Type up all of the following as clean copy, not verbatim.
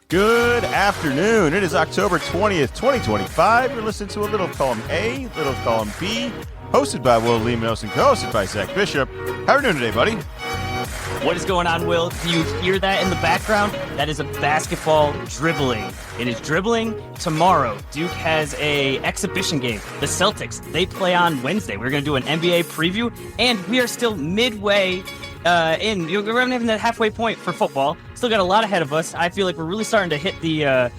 Good afternoon. It is October 20th, 2025. You're listening to a Little Column A, Little Column B, hosted by Will Alimonos and co-hosted by Zach Bishop. How are you doing today, buddy? What is going on, Will? Do you hear that in the background? That is a basketball dribbling. It is dribbling tomorrow. Duke has a exhibition game. The Celtics, they play on Wednesday. We're going to do an NBA preview, and we are still midway in. We're not even that halfway point for football. Still got a lot ahead of us. I feel like we're really starting to hit the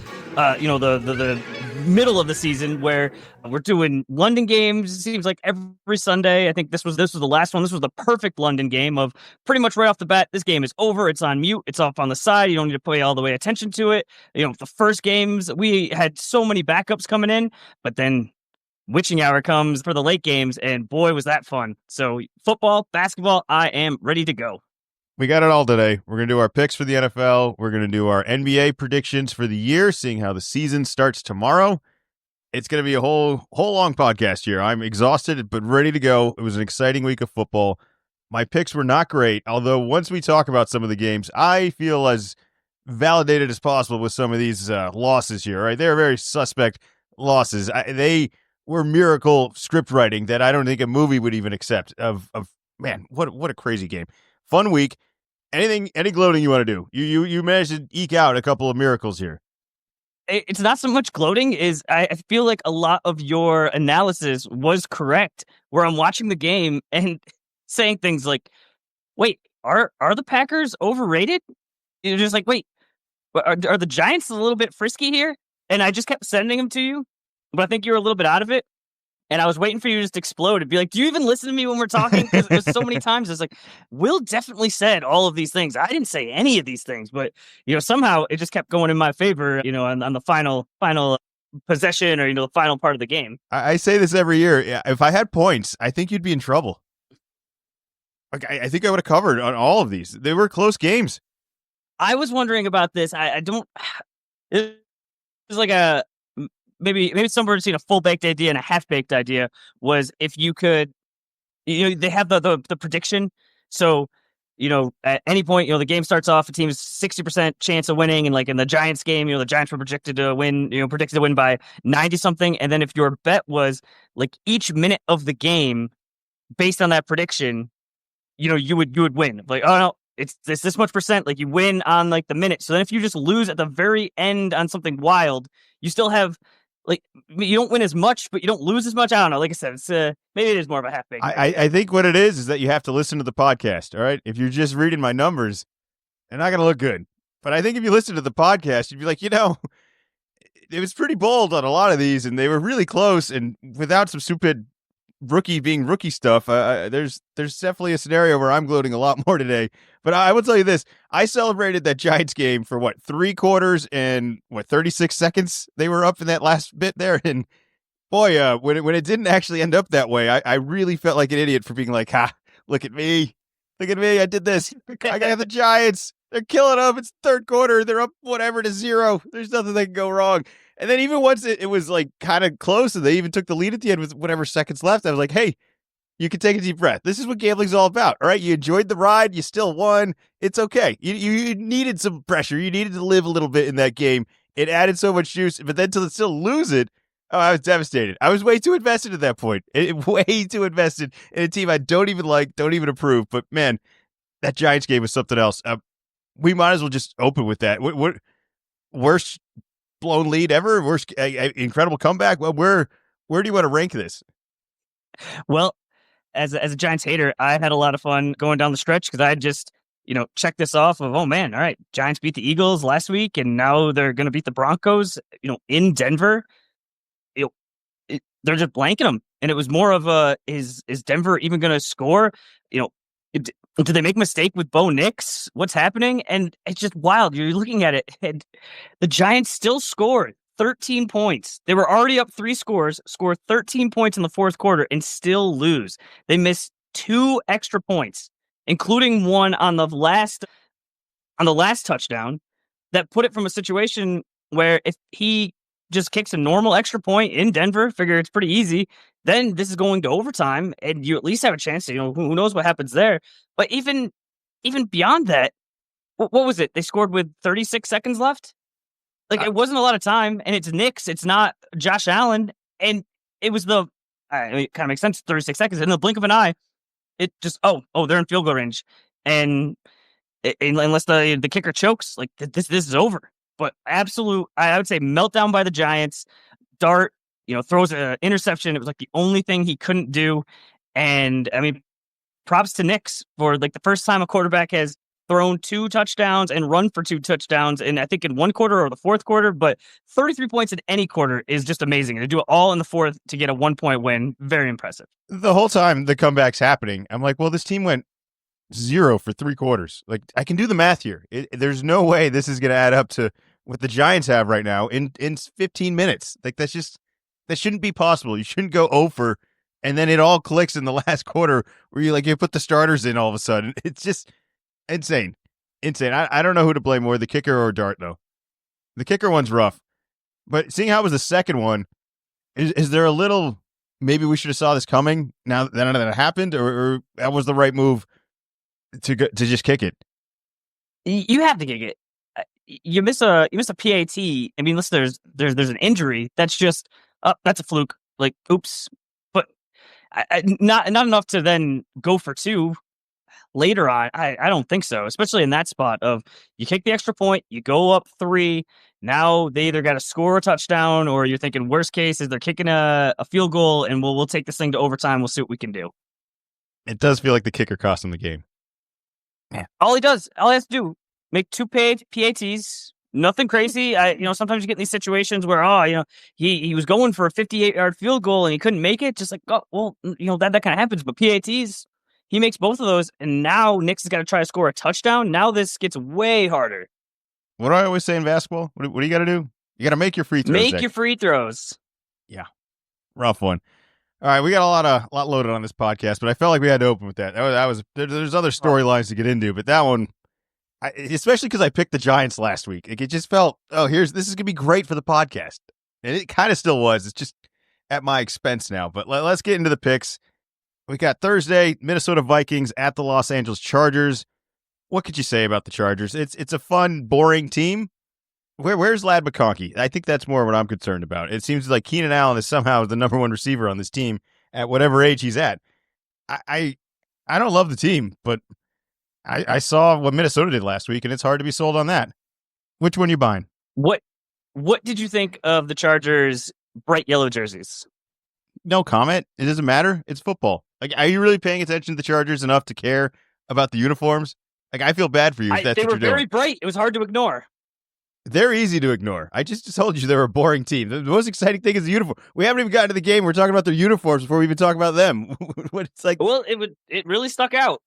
middle of the season where we're doing London games. It seems like every Sunday. I think this was the last one. This was the perfect London game of pretty much right off the bat. This game is over. It's on mute. It's off on the side. You don't need to pay all the way attention to it. The first games, we had so many backups coming in, but then witching hour comes for the late games, and boy, was that fun. So football, basketball, I am ready to go. We got it all today. We're going to do our picks for the NFL. We're going to do our NBA predictions for the year, seeing how the season starts tomorrow. It's going to be a whole long podcast here. I'm exhausted, but ready to go. It was an exciting week of football. My picks were not great, although once we talk about some of the games, I feel as validated as possible with some of these losses here. Right? They're very suspect losses. They were miracle script writing that I don't think a movie would even accept. Man, what a crazy game. Fun week. Any gloating you want to do? You managed to eke out a couple of miracles here. It's not so much gloating, is I feel like a lot of your analysis was correct, where I'm watching the game and saying things like, wait, are the Packers overrated? You're just like, wait, are the Giants a little bit frisky here? And I just kept sending them to you, but I think you're a little bit out of it. And I was waiting for you to just explode and be like, do you even listen to me when we're talking? Because there's so many times it's like, Will definitely said all of these things. I didn't say any of these things, but, somehow it just kept going in my favor, on the final possession or, the final part of the game. I say this every year. If I had points, I think you'd be in trouble. Like, I think I would have covered on all of these. They were close games. I was wondering about this. I don't, it was like a, maybe somewhere between a full-baked idea and a half-baked idea was if you could, they have the prediction. So, at any point, the game starts off, a team's 60% chance of winning. And like in the Giants game, the Giants were predicted to win by 90 something. And then if your bet was like each minute of the game based on that prediction, you would win. Like, oh no, it's this much percent, like you win on like the minute. So then if you just lose at the very end on something wild, you still have, like, you don't win as much, but you don't lose as much. I don't know. Like I said, it's maybe it is more of a half-baked. I think what it is that you have to listen to the podcast, all right? If you're just reading my numbers, they're not going to look good. But I think if you listen to the podcast, you'd be like, it was pretty bold on a lot of these, and they were really close, and without some stupid rookie stuff, there's definitely a scenario where I'm gloating a lot more today. But I will tell you this, I celebrated that Giants game for 3 quarters and 36 seconds they were up in that last bit there. And boy, when it didn't actually end up that way, I really felt like an idiot for being like, look at me, I did this. I got the Giants, they're killing them. It's third quarter, they're up to 0. There's nothing that can go wrong. And then even once it was like kind of close and they even took the lead at the end with whatever seconds left, I was like, hey, you can take a deep breath. This is what gambling's all about. All right. You enjoyed the ride. You still won. It's okay. You needed some pressure. You needed to live a little bit in that game. It added so much juice, but then to still lose it, I was devastated. I was way too invested at that point. Way too invested in a team I don't even like, don't even approve. But man, that Giants game was something else. We might as well just open with that. What worst blown lead ever? Worst incredible comeback? Well, where do you want to rank this? Well, as a Giants hater, I had a lot of fun going down the stretch because I just, checked this off of, oh man, all right, Giants beat the Eagles last week and now they're going to beat the Broncos, in Denver. They're just blanking them. And it was more of a, is Denver even going to score? Did they make a mistake with Bo Nix? What's happening? And it's just wild. You're looking at it, and the Giants still scored 13 points. They were already up 3 scores, scored 13 points in the fourth quarter, and still lose. They missed 2 extra points, including one on the last touchdown that put it from a situation where if he just kicks a normal extra point in Denver, figure it's pretty easy, then this is going to overtime, and you at least have a chance to, who knows what happens there. But even beyond that, what was it? They scored with 36 seconds left? Like, it wasn't a lot of time, and it's Knicks. It's not Josh Allen. And it was it kind of makes sense, 36 seconds. In the blink of an eye, it just, they're in field goal range. And unless the kicker chokes, like, this is over. But absolute, I would say, meltdown by the Giants. Dart, throws an interception. It was like the only thing he couldn't do. And I mean, props to Knicks for like the first time a quarterback has thrown 2 touchdowns and run for 2 touchdowns, and I think in one quarter or the fourth quarter, but 33 points in any quarter is just amazing. And to do it all in the fourth to get a 1-point win, very impressive. The whole time the comeback's happening, I'm like, well, this team went 0 for 3 quarters. Like, I can do the math here. There's no way this is going to add up to what the Giants have right now in 15 minutes. Like, that shouldn't be possible. You shouldn't go 0 for, and then it all clicks in the last quarter where you put the starters in all of a sudden. It's just insane. I don't know who to blame more, the kicker or Dart, though. The kicker one's rough. But seeing how it was the second one, is there a little, maybe we should have saw this coming now that it happened, or that was the right move to just kick it? You have to kick it. You miss a PAT. I mean, listen, there's an injury. That's just, that's a fluke. Like, oops. But not enough to then go for 2 later on. I don't think so, especially in that spot of you kick the extra point, you go up 3. Now they either got to score a touchdown, or you're thinking worst case is they're kicking a field goal, and we'll take this thing to overtime. We'll see what we can do. It does feel like the kicker cost him the game. Yeah. All he has to do, make 2 PATs. Nothing crazy. Sometimes you get in these situations where, he was going for a 58-yard field goal and he couldn't make it. Just like, that kind of happens. But PATs, he makes both of those, and now Knicks has got to try to score a touchdown. Now this gets way harder. What do I always say in basketball? What do you got to do? You got to make your free throws. Make your free throws. Yeah. Rough one. All right, we got a lot loaded on this podcast, but I felt like we had to open with that. There's other storylines to get into, but that one, especially because I picked the Giants last week, it just felt, this is gonna be great for the podcast, and it kind of still was. It's just at my expense now. But let's get into the picks. We got Thursday, Minnesota Vikings at the Los Angeles Chargers. What could you say about the Chargers? It's a fun, boring team. Where's Lad McConkey? I think that's more what I'm concerned about. It seems like Keenan Allen is somehow the number 1 receiver on this team at whatever age he's at. I don't love the team, but I saw what Minnesota did last week, and it's hard to be sold on that. Which one you buying? What did you think of the Chargers' bright yellow jerseys? No comment. It doesn't matter. It's football. Like, are you really paying attention to the Chargers enough to care about the uniforms? Like, I feel bad for you if that's what you're doing. They were very bright. It was hard to ignore. They're easy to ignore. I just told you they were a boring team. The most exciting thing is the uniform. We haven't even gotten to the game. We're talking about their uniforms before we even talk about them. It's like, well, it really stuck out.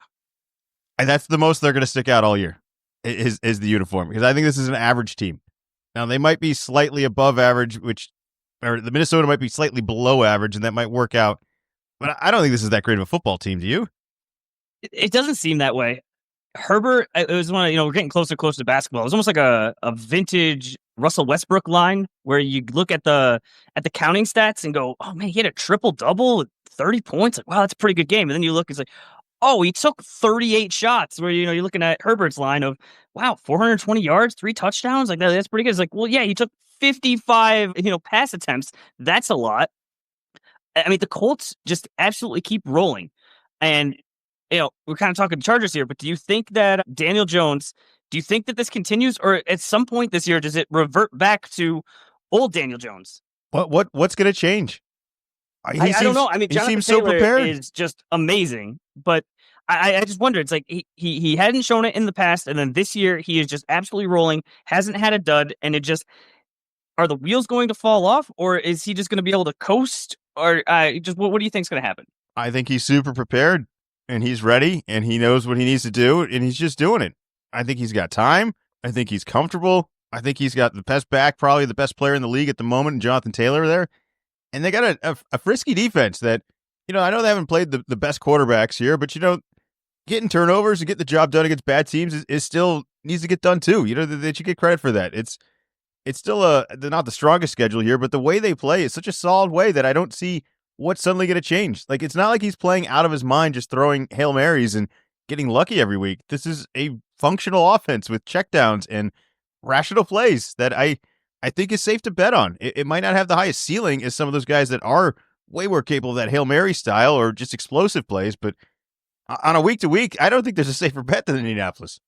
And that's the most they're going to stick out all year is the uniform, because I think this is an average team. Now, they might be slightly above average, or the Minnesota might be slightly below average, and that might work out. But I don't think this is that great of a football team. Do you? It doesn't seem that way. Herbert, it was one of, we're getting closer and closer to basketball. It was almost like a vintage Russell Westbrook line where you look at the counting stats and go, oh man, he had a triple double with 30 points. Like, wow, that's a pretty good game. And then you look, it's like, oh, he took 38 shots where, you're looking at Herbert's line of, wow, 420 yards, 3 touchdowns. Like that's pretty good. It's like, well, yeah, he took 55, pass attempts. That's a lot. I mean, the Colts just absolutely keep rolling. And, we're kind of talking Chargers here, but do you think that Daniel Jones, do you think that this continues, or at some point this year, does it revert back to old Daniel Jones? What's going to change? I don't know. I mean, Jonathan so Taylor prepared. is just amazing, but I just wonder, it's like he hadn't shown it in the past, and then this year he is just absolutely rolling, hasn't had a dud, and it just, are the wheels going to fall off, or is he just going to be able to coast, or just what do you think is going to happen? I think he's super prepared, and he's ready, and he knows what he needs to do, and he's just doing it. I think he's got time. I think he's comfortable. I think he's got the best back, probably the best player in the league at the moment, and Jonathan Taylor there. And they got a frisky defense that, I know they haven't played the best quarterbacks here, but, getting turnovers and getting the job done against bad teams is still needs to get done too. They should get credit for that. It's still they're not the strongest schedule here, but the way they play is such a solid way that I don't see what's suddenly going to change. Like, it's not like he's playing out of his mind, just throwing Hail Marys and getting lucky every week. This is a functional offense with checkdowns and rational plays that I I think is safe to bet on. It might not have the highest ceiling as some of those guys that are way more capable of that Hail Mary style or just explosive plays, but on a week to week, I don't think there's a safer bet than Indianapolis.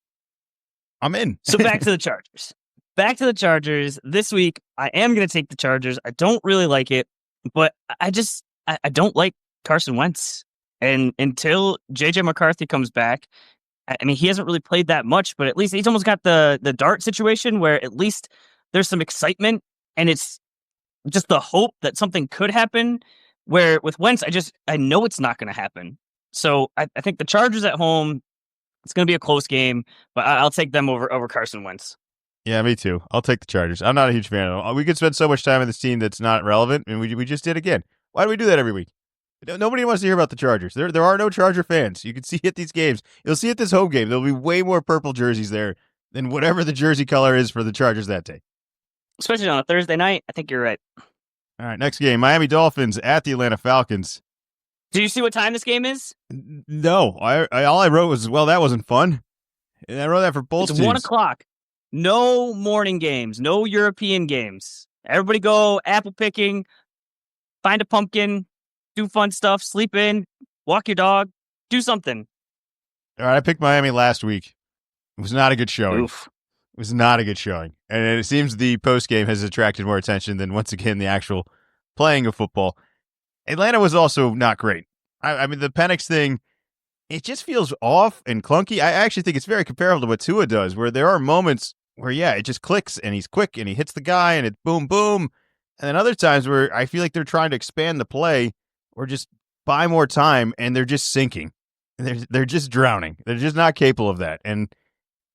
I'm in. So back to the Chargers. Back to the Chargers. This week, I am going to take the Chargers. I don't really like it, but I don't like Carson Wentz. And until J.J. McCarthy comes back, I mean, he hasn't really played that much, but at least he's almost got the Dart situation where at least there's some excitement and it's just the hope that something could happen. Where with Wentz, I know it's not going to happen. So I think the Chargers at home, it's going to be a close game, but I'll take them over Carson Wentz. Yeah, me too. I'll take the Chargers. I'm not a huge fan of them. We could spend so much time on this team that's not relevant, and we just did again. Why do we do that every week? Nobody wants to hear about the Chargers. There are no Charger fans. You can see at these games. You'll see at this home game. There'll be way more purple jerseys there than whatever the jersey color is for the Chargers that day. Especially on a Thursday night. I think you're right. All right, next game. Miami Dolphins at the Atlanta Falcons. Do you see what time this game is? No. All I wrote was, well, that wasn't fun. And I wrote that for both teams. It's 1 o'clock. No morning games. No European games. Everybody go apple picking, find a pumpkin, do fun stuff, sleep in, walk your dog, do something. All right, I picked Miami last week. It was not a good showing. Oof. It was not a good showing. And it seems the postgame has attracted more attention than, once again, the actual playing of football. Atlanta was also not great. I mean, the Penix thing, it just feels off and clunky. I actually think it's very comparable to what Tua does, where there are moments where, yeah, it just clicks and he's quick and he hits the guy and it boom, boom. And then other times where I feel like they're trying to expand the play or just buy more time and they're just sinking. They're just drowning. They're just not capable of that. And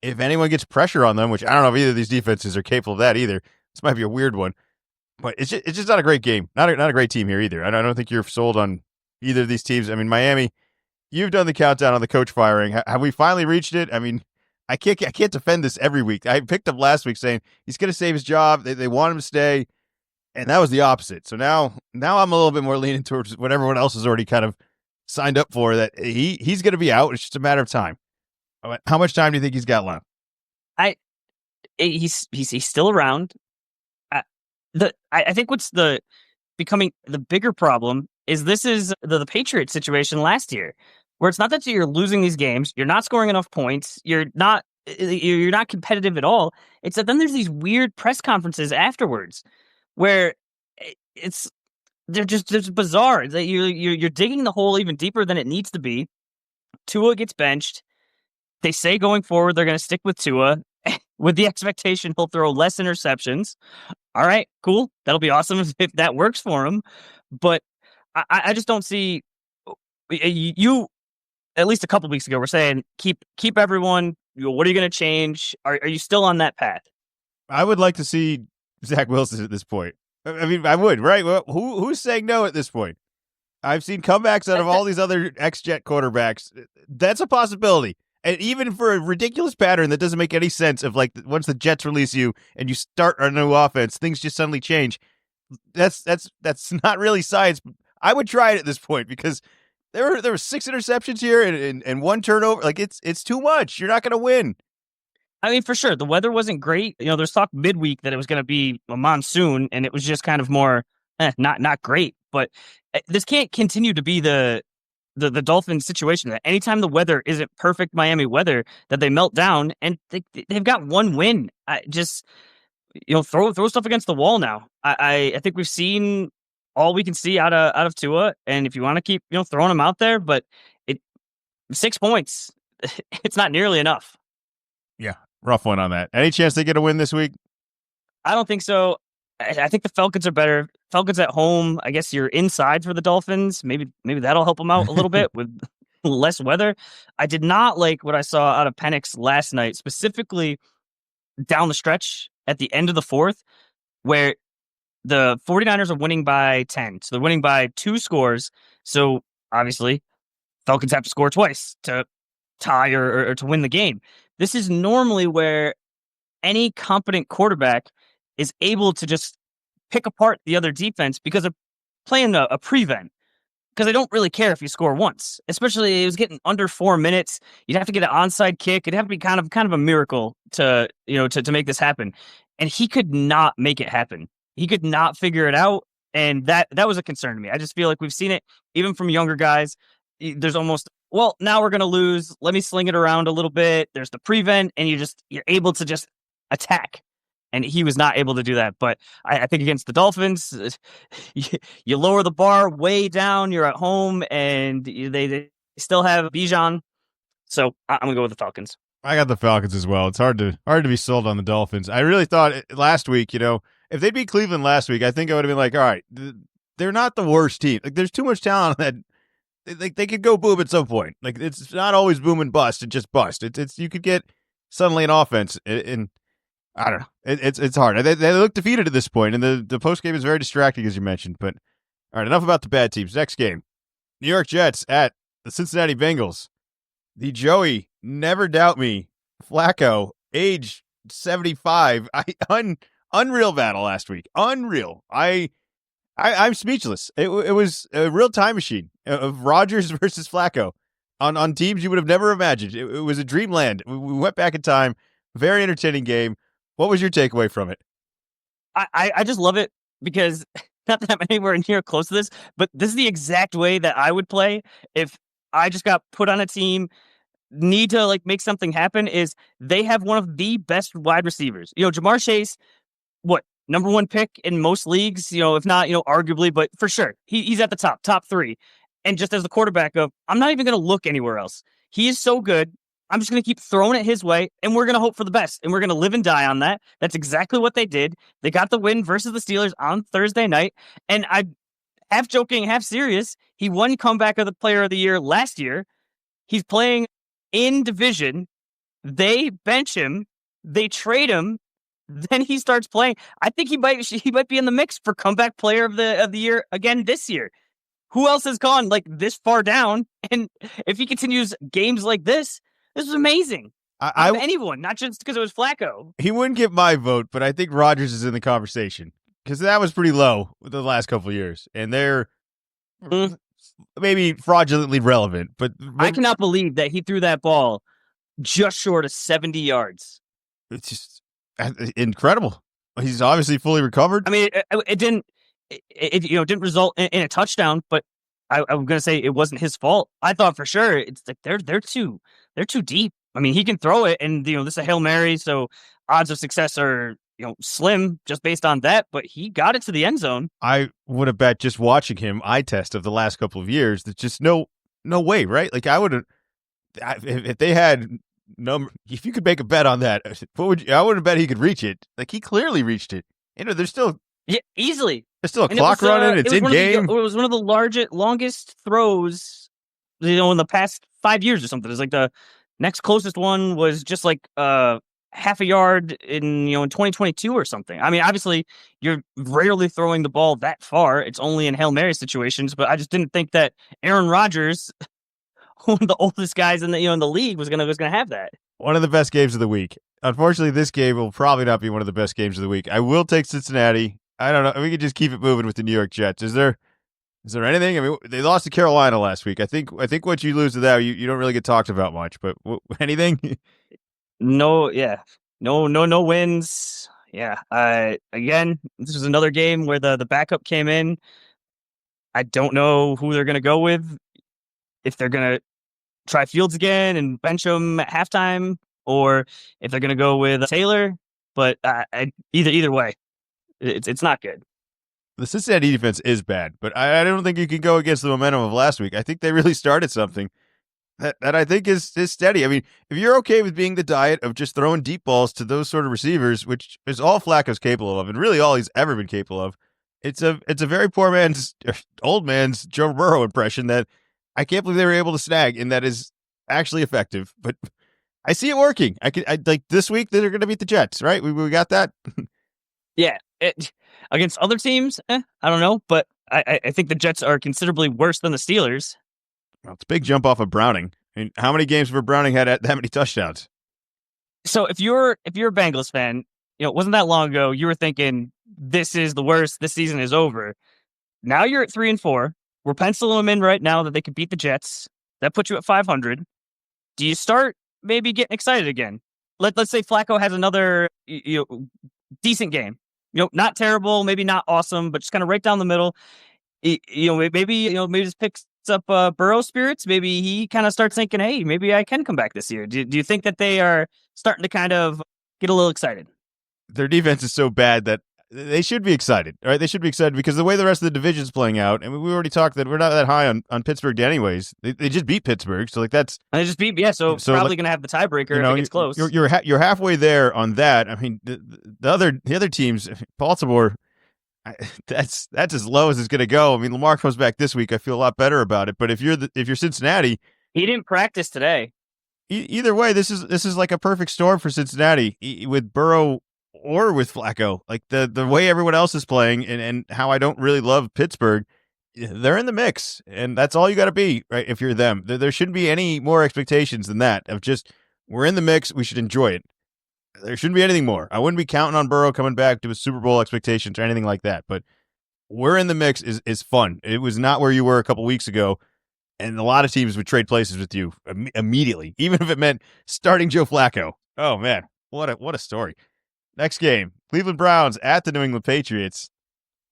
if anyone gets pressure on them, which I don't know if either of these defenses are capable of that either, this might be a weird one. But it's just not a great game. Not a great team here either. I don't think you're sold on either of these teams. I mean, Miami, you've done the countdown on the coach firing. Have we finally reached it? I mean, I can't defend this every week. I picked up last week saying he's going to save his job. They want him to stay, and that was the opposite. So now I'm a little bit more leaning towards what everyone else has already kind of signed up for, that he's going to be out. It's just a matter of time. How much time do you think he's got left? He's still around. I think what's becoming the bigger problem is this is the Patriots situation last year, where it's not that you're losing these games, you're not scoring enough points, you're not competitive at all. It's that then there's these weird press conferences afterwards where they're just bizarre. That you're digging the hole even deeper than it needs to be. Tua gets benched. They say going forward they're going to stick with Tua with the expectation he'll throw less interceptions. All right, cool. That'll be awesome if that works for him. But I just don't see you. At least a couple of weeks ago, we're saying keep everyone. What are you going to change? Are you still on that path? I would like to see Zach Wilson at this point. I mean, I would, right? Well, who's saying no at this point? I've seen comebacks out of all these other ex-Jet quarterbacks. That's a possibility. And even for a ridiculous pattern that doesn't make any sense of, like, once the Jets release you and you start a new offense, things just suddenly change. That's not really science. I would try it at this point because there were 6 interceptions here and 1 turnover. Like, it's too much. You're not going to win. I mean, for sure, the weather wasn't great. You know, there's talk midweek that it was going to be a monsoon, and it was just kind of more not great. But this can't continue to be the Dolphins situation that anytime the weather isn't perfect Miami weather, that they melt down, and they've got 1 win. Throw stuff against the wall now. I think we've seen all we can see out of Tua, and if you want to keep throwing him out there, but 6 points, it's not nearly enough. Yeah, rough one on that. Any chance they get a win this week? I don't think so. I think the Falcons are better. Falcons at home, I guess you're inside for the Dolphins. Maybe that'll help them out a little bit with less weather. I did not like what I saw out of Penix last night, specifically down the stretch at the end of the 4th, where the 49ers are winning by 10. So they're winning by 2 scores. So obviously, Falcons have to score twice to tie or to win the game. This is normally where any competent quarterback is able to just pick apart the other defense because of playing a prevent. Because I don't really care if you score once, especially it was getting under 4 minutes. You'd have to get an onside kick. It'd have to be kind of a miracle to make this happen. and he could not make it happen. He could not figure it out, and that was a concern to me. I just feel like we've seen it even from younger guys. There's almost, well, now we're going to lose. Let me sling it around a little bit. There's the prevent, and you're able to just attack. And he was not able to do that. But I think against the Dolphins, you lower the bar way down. You're at home, and they still have Bijan. So I'm going to go with the Falcons. I got the Falcons as well. It's hard to be sold on the Dolphins. I really thought last week, if they beat Cleveland last week, I think I would have been like, all right, they're not the worst team. Like, there's too much talent that they could go boom at some point. Like, it's not always boom and bust. It's just bust. It's you could get suddenly an offense, and I don't know. It's hard. They look defeated at this point, and the post game is very distracting, as you mentioned. But all right, enough about the bad teams. Next game, New York Jets at the Cincinnati Bengals. The Joey, never doubt me, Flacco, age 75. Unreal battle last week. Unreal. I'm speechless. It was a real time machine of Rodgers versus Flacco on teams you would have never imagined. It was a dreamland. We went back in time. Very entertaining game. What was your takeaway from it? I just love it because not that I'm anywhere near close to this, but this is the exact way that I would play if I just got put on a team, need to like make something happen. Is they have one of the best wide receivers. Jamar Chase, number one pick in most leagues, if not, arguably, but for sure, he's at the top three. And just as the quarterback of, I'm not even going to look anywhere else. He is so good. I'm just going to keep throwing it his way, and we're going to hope for the best, and we're going to live and die on that. That's exactly what they did. They got the win versus the Steelers on Thursday night, and I, half joking, half serious, he won comeback of the player of the year last year. He's playing in division. They bench him. They trade him. Then he starts playing. I think he might be in the mix for comeback player of the year again this year. Who else has gone like this far down? And if he continues games like this is amazing. Anyone, not just because it was Flacco. He wouldn't get my vote, but I think Rodgers is in the conversation because that was pretty low the last couple of years, and they're maybe fraudulently relevant. But I cannot believe that he threw that ball just short of 70 yards. It's just incredible. He's obviously fully recovered. I mean, it didn't result in a touchdown, but I'm going to say it wasn't his fault. I thought for sure it's like they're too deep. I mean, he can throw it, and this is a Hail Mary, so odds of success are slim just based on that. But he got it to the end zone. I would have bet just watching him eye test of the last couple of years. There's just no way, right? Like I would have if they had. If you could make a bet on that, I wouldn't bet he could reach it. Like he clearly reached it. There's still easily. There's still a clock running. It's in game. It was one of the longest throws, in the past 5 years or something. It's like the next closest one was just like half a yard in 2022 or something. I mean, obviously you're rarely throwing the ball that far. It's only in Hail Mary situations. But I just didn't think that Aaron Rodgers, one of the oldest guys in the in the league, was gonna have that. One of the best games of the week. Unfortunately, this game will probably not be one of the best games of the week. I will take Cincinnati. I don't know. We could just keep it moving with the New York Jets. Is there anything? I mean, they lost to Carolina last week. I think once you lose to that, you don't really get talked about much. But anything? No wins. Yeah. Again, this was another game where the backup came in. I don't know who they're gonna go with. If they're going to try Fields again and bench him at halftime, or if they're going to go with Taylor. But either way, it's not good. The Cincinnati defense is bad, but I don't think you can go against the momentum of last week. I think they really started something that I think is steady. I mean, if you're okay with being the diet of just throwing deep balls to those sort of receivers, which is all Flacco's capable of, and really all he's ever been capable of, it's a very old man's Joe Burrow impression that I can't believe they were able to snag, and that is actually effective. But I see it working. I like this week they're going to beat the Jets, right? We got that. Yeah, against other teams, I don't know, but I think the Jets are considerably worse than the Steelers. Well, it's a big jump off of Browning. I mean, how many games for Browning had that many touchdowns? So if you're a Bengals fan, it wasn't that long ago you were thinking this is the worst. This season is over. Now you're at 3-4. We're penciling them in right now that they could beat the Jets. That puts you at 500. Do you start maybe getting excited again? Let's say Flacco has another decent game. Not terrible, maybe not awesome, but just kind of right down the middle. Maybe just picks up Burrow spirits. Maybe he kind of starts thinking, hey, maybe I can come back this year. Do you think that they are starting to kind of get a little excited? Their defense is so bad that they should be excited, right? They should be excited because the way the rest of the division is playing out, and we already talked that we're not that high on Pittsburgh anyways. They just beat Pittsburgh, so that's and they just beat so probably going to have the tiebreaker if it gets close. You're halfway there on that. I mean, the other teams, Baltimore, that's as low as it's going to go. I mean, Lamar comes back this week. I feel a lot better about it. But if you're Cincinnati, he didn't practice today. Either way, this is like a perfect storm for Cincinnati with Burrow or with Flacco. Like the way everyone else is playing and how I don't really love Pittsburgh, they're in the mix, and that's all you got to be, right? If you're them, there shouldn't be any more expectations than that of just we're in the mix. We should enjoy it. There shouldn't be anything more. I wouldn't be counting on Burrow coming back to a Super Bowl expectations or anything like that. But we're in the mix is fun. It was not where you were a couple weeks ago. And a lot of teams would trade places with you immediately, even if it meant starting Joe Flacco. Oh, man, what a story. Next game, Cleveland Browns at the New England Patriots.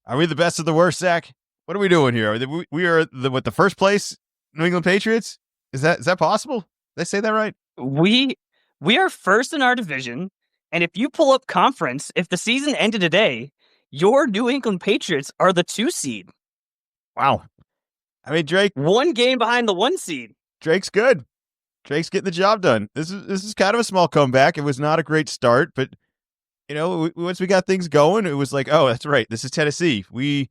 Are we the best of the worst, Zach? What are we doing here? We are the first place New England Patriots? Is that possible? Did I say that right? We are first in our division, and if you pull up conference, if the season ended today, your New England Patriots are the 2 seed. Wow. I mean, Drake, 1 game behind the 1 seed. Drake's good. Drake's getting the job done. This is kind of a small comeback. It was not a great start, but once we got things going, it was like, oh, that's right. This is Tennessee. We're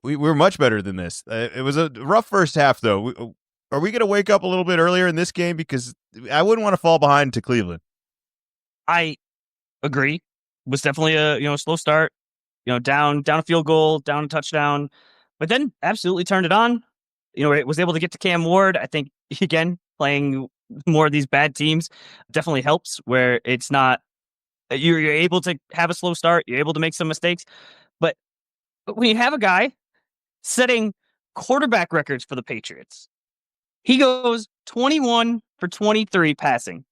much better than this. It was a rough first half, though. Are we going to wake up a little bit earlier in this game? Because I wouldn't want to fall behind to Cleveland. I agree. It was definitely a slow start. Down a field goal, down a touchdown, but then absolutely turned it on. It was able to get to Cam Ward. I think again playing more of these bad teams definitely helps. Where it's not you're able to have a slow start, you're able to make some mistakes, but when you have a guy setting quarterback records for the Patriots. He goes 21 for 23 passing,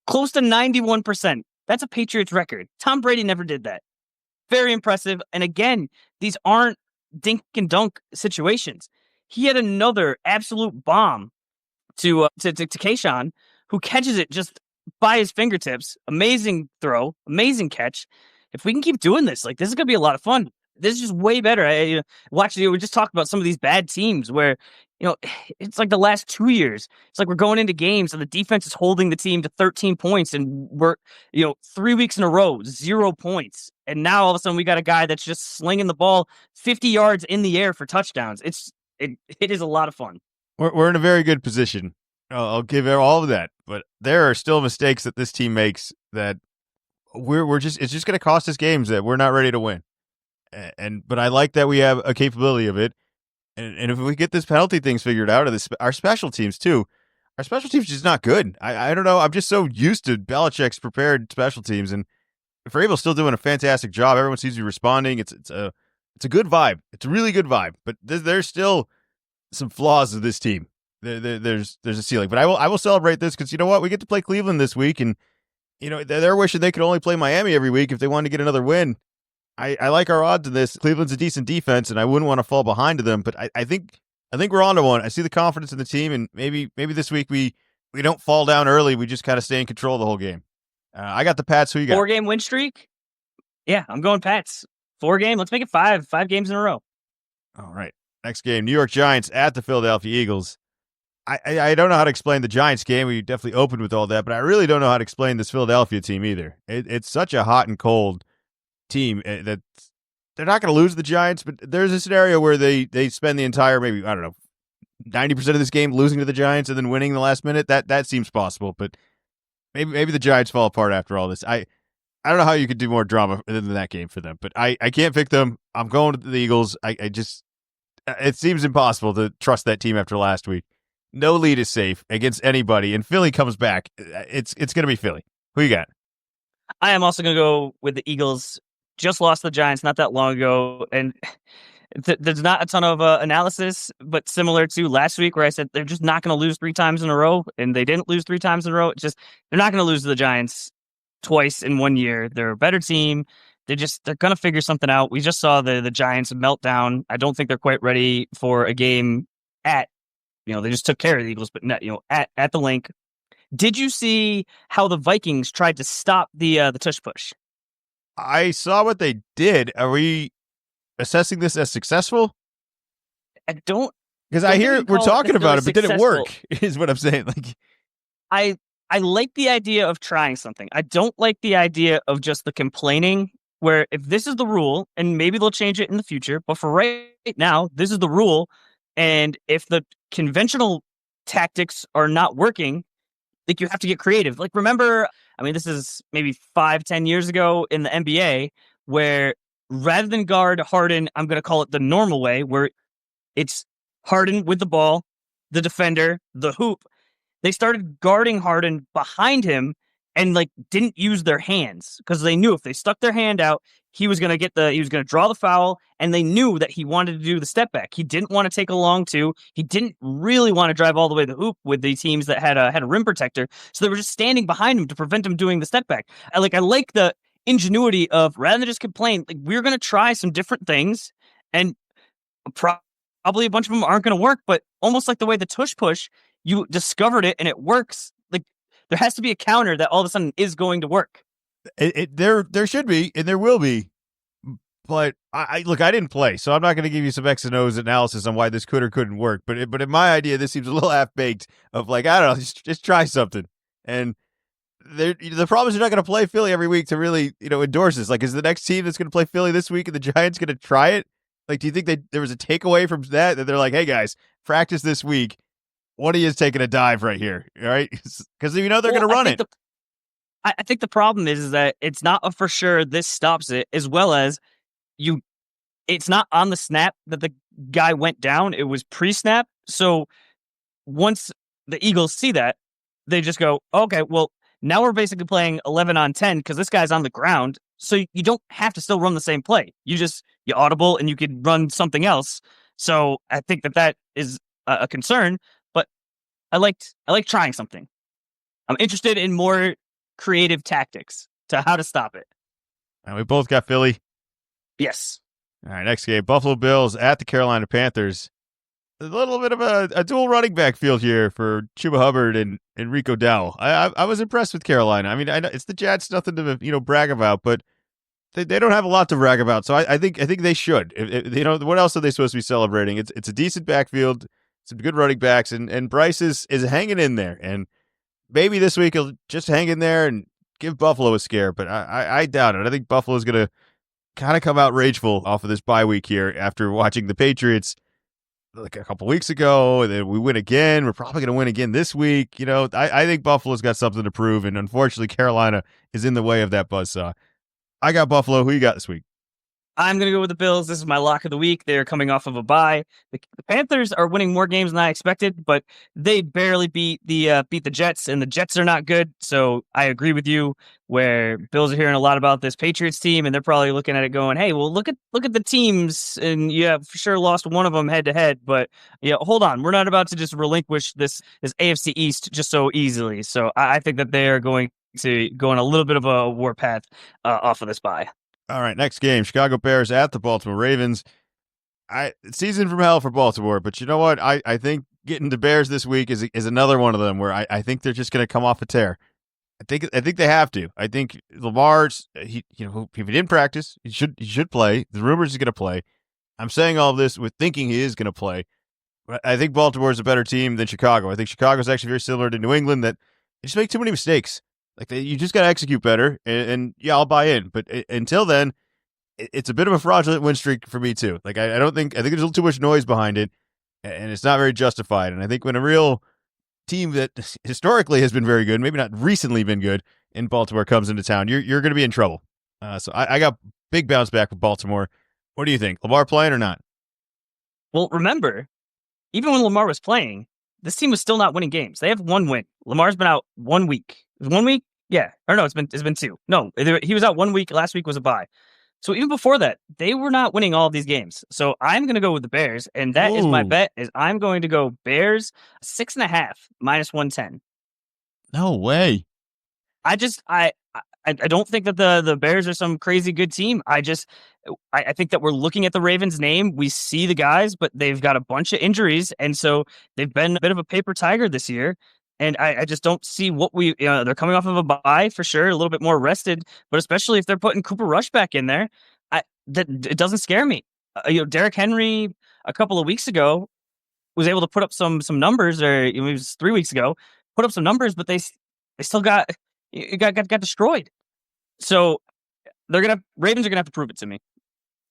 close to 91%. That's a Patriots record. Tom Brady never did that. Very impressive. And again, these aren't dink and dunk situations. He had another absolute bomb to Kayshawn, who catches it just by his fingertips. Amazing throw, amazing catch. If we can keep doing this, this is going to be a lot of fun. This is just way better. We just talked about some of these bad teams where, it's like the last 2 years. It's like we're going into games and the defense is holding the team to 13 points and we're, 3 weeks in a row, 0 points. And now all of a sudden we got a guy that's just slinging the ball 50 yards in the air for touchdowns. It is a lot of fun. We're in a very good position. I'll give all of that, but there are still mistakes that this team makes that it's just going to cost us games that we're not ready to win. But I like that we have a capability of it. And if we get this penalty things figured out, our special teams too, our special teams is just not good. I don't know. I'm just so used to Belichick's prepared special teams, and Vrabel's still doing a fantastic job. Everyone seems to be responding. It's a good vibe. It's a really good vibe. But there's still some flaws of this team. There's a ceiling. But I will celebrate this because you know what? We get to play Cleveland this week, and they're wishing they could only play Miami every week if they wanted to get another win. I like our odds in this. Cleveland's a decent defense, and I wouldn't want to fall behind to them. But I think we're on to one. I see the confidence in the team, and maybe this week we don't fall down early. We just kind of stay in control of the whole game. I got the Pats. Who you got? 4-game win streak. Yeah, I'm going Pats. 4-game. Let's make it 5 games in a row. All right. Next game, New York Giants at the Philadelphia Eagles. I don't know how to explain the Giants game. We definitely opened with all that, but I really don't know how to explain this Philadelphia team either. It's such a hot and cold team that they're not going to lose the Giants, but there's a scenario where they spend the entire, maybe, I don't know, 90% of this game losing to the Giants and then winning the last minute. That seems possible, but maybe the Giants fall apart after all this. I don't know how you could do more drama than that game for them, but I can't pick them. I'm going to the Eagles. It seems impossible to trust that team after last week. No lead is safe against anybody, and Philly comes back. It's going to be Philly. Who you got? I am also going to go with the Eagles. Just lost the Giants not that long ago, and there's not a ton of analysis, but similar to last week where I said they're just not going to lose 3 times in a row, and they didn't lose 3 times in a row. It's just they're not going to lose to the Giants twice in 1 year. They're a better team. They're going to figure something out. We just saw the Giants meltdown. I don't think they're quite ready for a game at, they just took care of the Eagles, but not, at the link. Did you see how the Vikings tried to stop the tush push? I saw what they did. Are we assessing this as successful? I don't. Because I hear we're talking about it, but did it work? Is what I'm saying. Like, I like the idea of trying something. I don't like the idea of just the complaining, where if this is the rule, and maybe they'll change it in the future, but for right now, this is the rule. And if the conventional tactics are not working, like, you have to get creative. Like, remember, this is maybe 5-10 years ago in the NBA, where rather than guard Harden, I'm going to call it the normal way, where it's Harden with the ball, the defender, the hoop. They started guarding Harden behind him and didn't use their hands, because they knew if they stuck their hand out, he was going to draw the foul, and they knew that he wanted to do the step back. He didn't want to take a long two. He didn't really want to drive all the way to the hoop with the teams that had a rim protector. So they were just standing behind him to prevent him doing the step back. I like the ingenuity of, rather than just complain, we're going to try some different things, and probably a bunch of them aren't going to work, but almost like the way the tush push, you discovered it and it works. Like, there has to be a counter that all of a sudden is going to work. There should be, and there will be. But I didn't play, so I'm not going to give you some X and O's analysis on why this could or couldn't work. But in my idea, this seems a little half baked. Of I don't know, just try something. And the problem is you're not going to play Philly every week to really endorse this. Is the next team that's going to play Philly this week and the Giants going to try it? Do you think there was a takeaway from that they're like, hey guys, practice this week. One of you is taking a dive right here, all right? Because they're going to run it. I think the problem is that it's not a for sure this stops it, as well as it's not on the snap that the guy went down. It was pre-snap. So once the Eagles see that, they just go, okay, well, now we're basically playing 11 on 10 because this guy's on the ground. So you don't have to still run the same play. You audible and you could run something else. So I think that is a concern, but I like trying something. I'm interested in more creative tactics to how to stop it. And we both got Philly. Yes. All right, next game, Buffalo Bills at the Carolina Panthers. A little bit of a dual running back field here for Chuba Hubbard and Rico Dowell. I was impressed with Carolina. I know it's the Jets, nothing to brag about, but they don't have a lot to brag about. So I think they should. What else are they supposed to be celebrating? It's a decent backfield, some good running backs, and Bryce is hanging in there. And maybe this week he'll just hang in there and give Buffalo a scare, but I doubt it. I think Buffalo's going to kind of come out rageful off of this bye week here after watching the Patriots a couple weeks ago, and then we win again. We're probably going to win again this week. I think Buffalo's got something to prove, and unfortunately Carolina is in the way of that buzzsaw. I got Buffalo. Who you got this week? I'm going to go with the Bills. This is my lock of the week. They're coming off of a bye. The Panthers are winning more games than I expected, but they barely beat the Jets, and the Jets are not good. So I agree with you, where Bills are hearing a lot about this Patriots team, and they're probably looking at it going, hey, well, look at the teams, and for sure lost one of them head to head, but hold on. We're not about to just relinquish this AFC East just so easily. So I think that they are going to go on a little bit of a warpath off of this bye. All right, next game, Chicago Bears at the Baltimore Ravens. Season from hell for Baltimore, but you know what? I think getting the Bears this week is another one of them where I think they're just going to come off a tear. I think they have to. I think Lamar's if he didn't practice, he should play. The rumors he's going to play. I'm saying all this with thinking he is going to play. But I think Baltimore is a better team than Chicago. I think Chicago is actually very similar to New England, that they just make too many mistakes. You just got to execute better, and I'll buy in. But until then, it's a bit of a fraudulent win streak for me too. I think there's a little too much noise behind it, and it's not very justified. And I think when a real team that historically has been very good, maybe not recently been good, in Baltimore comes into town, you're going to be in trouble. So I got big bounce back with Baltimore. What do you think? Lamar playing or not? Well, remember, even when Lamar was playing, this team was still not winning games. They have one win. Lamar's been out 1 week. It was 1 week? Yeah. Or no, it's been 2. No, he was out 1 week. Last week was a bye. So even before that, they were not winning all of these games. So I'm going to go with the Bears, and that is my bet. Is I'm going to go Bears 6.5 minus 110. No way. I I don't think that the Bears are some crazy good team. I think that we're looking at the Ravens' name. We see the guys, but they've got a bunch of injuries, and so they've been a bit of a paper tiger this year. And I just don't see what they're coming off of a bye for sure, a little bit more rested, but especially if they're putting Cooper Rush back in there, it doesn't scare me. Derrick Henry a couple of weeks ago was able to put up some numbers, or it was 3 weeks ago, put up some numbers, but they still got destroyed. So Ravens are gonna have to prove it to me.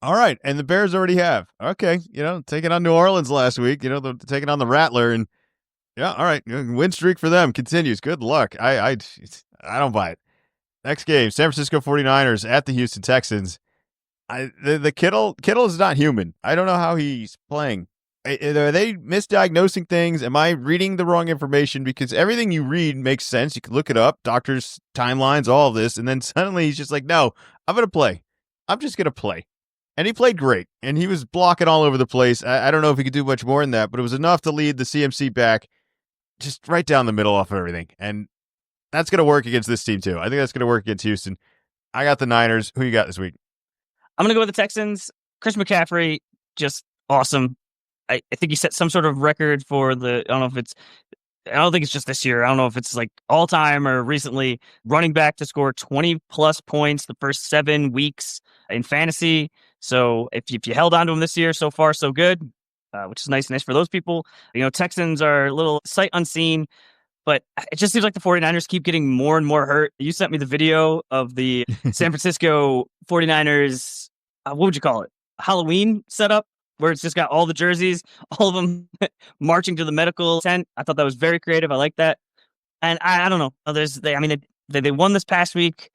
All right, and the Bears already have. Okay, taking on New Orleans last week. Taking on the Rattler, and yeah, all right, win streak for them continues. Good luck. I don't buy it. Next game, San Francisco 49ers at the Houston Texans. The Kittle is not human. I don't know how he's playing. Are they misdiagnosing things? Am I reading the wrong information? Because everything you read makes sense. You can look it up, doctors' timelines, all of this, and then suddenly he's just like, no, I'm going to play. I'm just going to play. And he played great, and he was blocking all over the place. I don't know if he could do much more than that, but it was enough to lead the CMC back just right down the middle off of everything. And that's going to work against this team, too. I think that's going to work against Houston. I got the Niners. Who you got this week? I'm going to go with the Texans. Chris McCaffrey, just awesome. I think he set some sort of record for I don't think it's just this year. I don't know if it's like all time or recently, running back to score 20 plus points the first 7 weeks in fantasy. So if you held on to him this year, so far, so good, which is nice for those people. Texans are a little sight unseen, but it just seems like the 49ers keep getting more and more hurt. You sent me the video of the San Francisco 49ers, what would you call it? Halloween setup, where it's just got all the jerseys, all of them marching to the medical tent. I thought that was very creative. I like that. And I don't know. They won this past week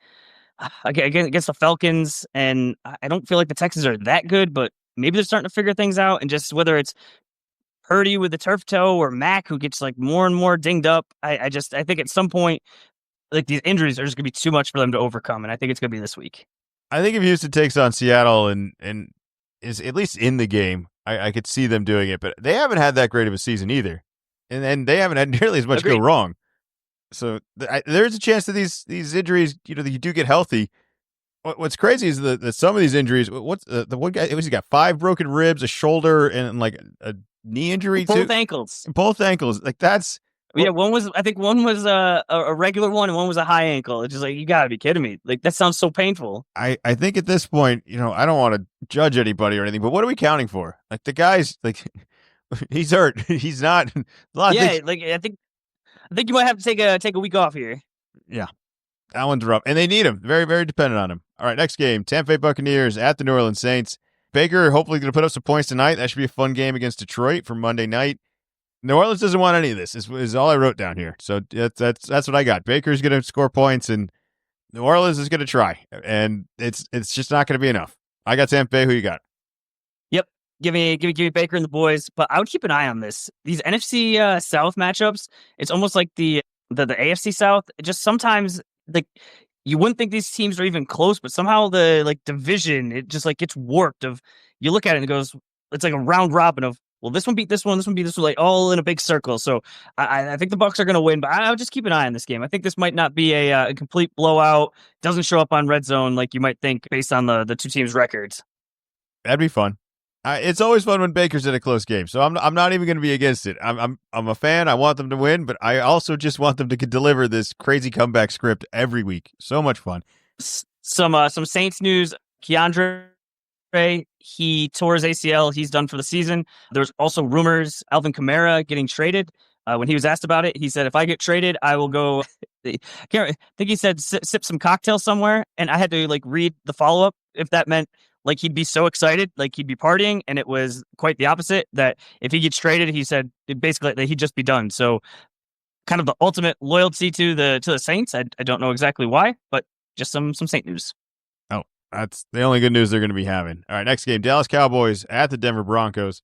against the Falcons, and I don't feel like the Texans are that good, but maybe they're starting to figure things out. And just whether it's Purdy with the turf toe or Mac, who gets like more and more dinged up, I think at some point, like, these injuries are just going to be too much for them to overcome, and I think it's going to be this week. I think if Houston takes on Seattle and is at least in the game, I could see them doing it, but they haven't had that great of a season either, and they haven't had nearly as much go wrong. So there's a chance that these injuries, you do get healthy. What's crazy is that some of these injuries. What's the one guy? He got 5 broken ribs, a shoulder, and like a knee injury too. Both ankles. Like that's. Yeah, one was a regular one, and one was a high ankle. It's just like, you gotta be kidding me. Like, that sounds so painful. I think at this point, I don't want to judge anybody or anything, but what are we counting for? Like, the guy's like, he's hurt. He's not. I think you might have to take a week off here. Yeah, that one's rough, and they need him. Very, very dependent on him. All right, next game: Tampa Bay Buccaneers at the New Orleans Saints. Baker hopefully going to put up some points tonight. That should be a fun game against Detroit for Monday night. New Orleans doesn't want any of this. Is all I wrote down here. So that's what I got. Baker's going to score points, and New Orleans is going to try, and it's just not going to be enough. I got Tampa Bay. Who you got? Yep, give me Baker and the boys. But I would keep an eye on this. These NFC South matchups. It's almost like the AFC South. It just sometimes, like, you wouldn't think these teams are even close, but somehow the division, it just like gets warped. Of, you look at it and it goes, it's like a round robin of, well, this one beat this one, like all in a big circle. So I think the Bucs are going to win, but I would just keep an eye on this game. I think this might not be a complete blowout. Doesn't show up on Red Zone like you might think based on the two teams' records. That'd be fun. It's always fun when Baker's in a close game, so I'm not even going to be against it. I'm a fan. I want them to win, but I also just want them to deliver this crazy comeback script every week. So much fun. Some Saints news. Keandre, he tore his ACL. He's done for the season. There's also rumors Alvin Kamara getting traded. When he was asked about it, he said, if I get traded, I will go. I think he said sip some cocktail somewhere. And I had to read the follow-up if that meant he'd be so excited, he'd be partying. And it was quite the opposite, that if he gets traded, he said basically that he'd just be done. So kind of the ultimate loyalty to the Saints. I don't know exactly why, but just some Saint news. Oh, that's the only good news they're going to be having. All right, next game, Dallas Cowboys at the Denver Broncos.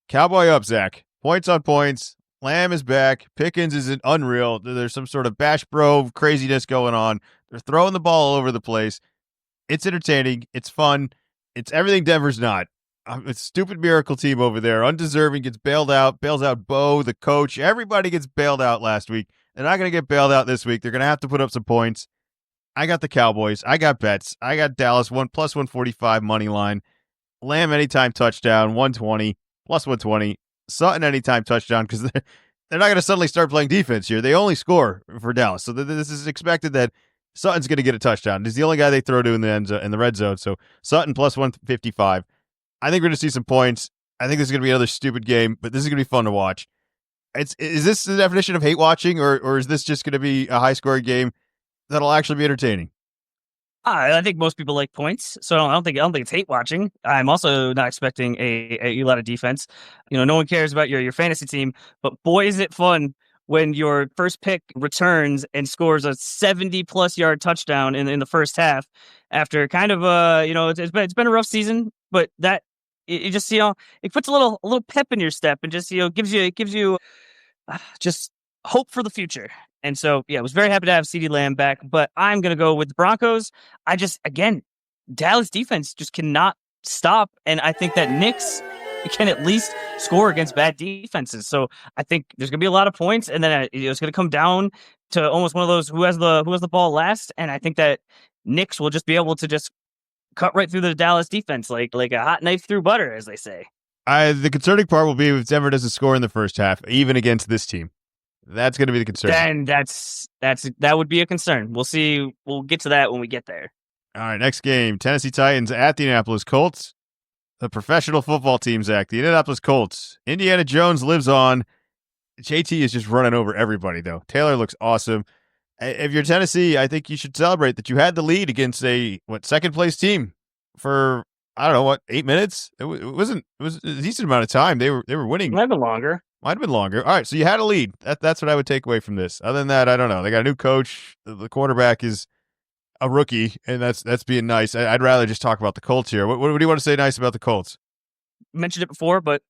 Cowboy up, Zach. Points on points. Lamb is back. Pickens is unreal. There's some sort of Bash Bro craziness going on. They're throwing the ball all over the place. It's entertaining. It's fun. It's everything Denver's not. It's a stupid miracle team over there. Undeserving, gets bailed out. Bails out Bo, the coach. Everybody gets bailed out last week. They're not going to get bailed out this week. They're going to have to put up some points. I got the Cowboys. I got bets. I got Dallas plus 145 money line. Lamb anytime touchdown 120 plus 120. Sutton anytime touchdown because they're not going to suddenly start playing defense here. They only score for Dallas, so this is expected that Sutton's going to get a touchdown. He's the only guy they throw to in the red zone. So Sutton plus 155. I think we're going to see some points. I think this is going to be another stupid game, but this is going to be fun to watch. Is this the definition of hate watching, or is this just going to be a high scoring game that'll actually be entertaining? I think most people like points, so I don't think it's hate watching. I'm also not expecting a lot of defense. No one cares about your fantasy team, but boy, is it fun when your first pick returns and scores a 70+ yard touchdown in the first half after kind of it's been a rough season, but that it just it puts a little pep in your step and just gives you just hope for the future. And so, I was very happy to have CeeDee Lamb back, but I'm going to go with the Broncos. Dallas defense just cannot stop, and I think that Knicks can at least score against bad defenses. So I think there's going to be a lot of points, and then it's going to come down to almost one of those who has the ball last, and I think that Knicks will just be able to just cut right through the Dallas defense like a hot knife through butter, as they say. The concerning part will be if Denver doesn't score in the first half, even against this team. That's going to be the concern. Then that would be a concern. We'll see. We'll get to that when we get there. All right, next game, Tennessee Titans at the Indianapolis Colts. The Professional Football Teams Act, the Indianapolis Colts. Indiana Jones lives on. JT is just running over everybody, though. Taylor looks awesome. If you're Tennessee, I think you should celebrate that you had the lead against a second-place team for, 8 minutes? It was a decent amount of time. They were winning. Might have been longer. Might have been longer. All right, so you had a lead. That's what I would take away from this. Other than that, I don't know. They got a new coach. The quarterback is a rookie, and that's being nice. I'd rather just talk about the Colts here. What do you want to say nice about the Colts? Mentioned it before, but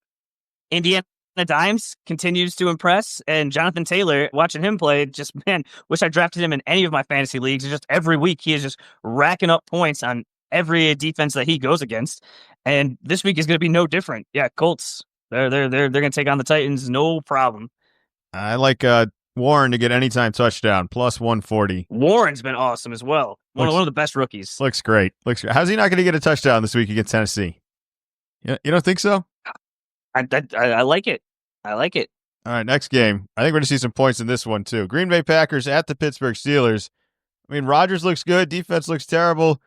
Indiana Dimes continues to impress, and Jonathan Taylor, watching him play, just, man, wish I drafted him in any of my fantasy leagues. It's just every week he is just racking up points on every defense that he goes against, and this week is going to be no different. Yeah, Colts. They're going to take on the Titans, no problem. I like Warren to get anytime touchdown, plus 140. Warren's been awesome as well. One of the best rookies. Looks great. How's he not going to get a touchdown this week against Tennessee? You don't think so? I like it. I like it. All right, next game. I think we're going to see some points in this one, too. Green Bay Packers at the Pittsburgh Steelers. I mean, Rodgers looks good. Defense looks terrible.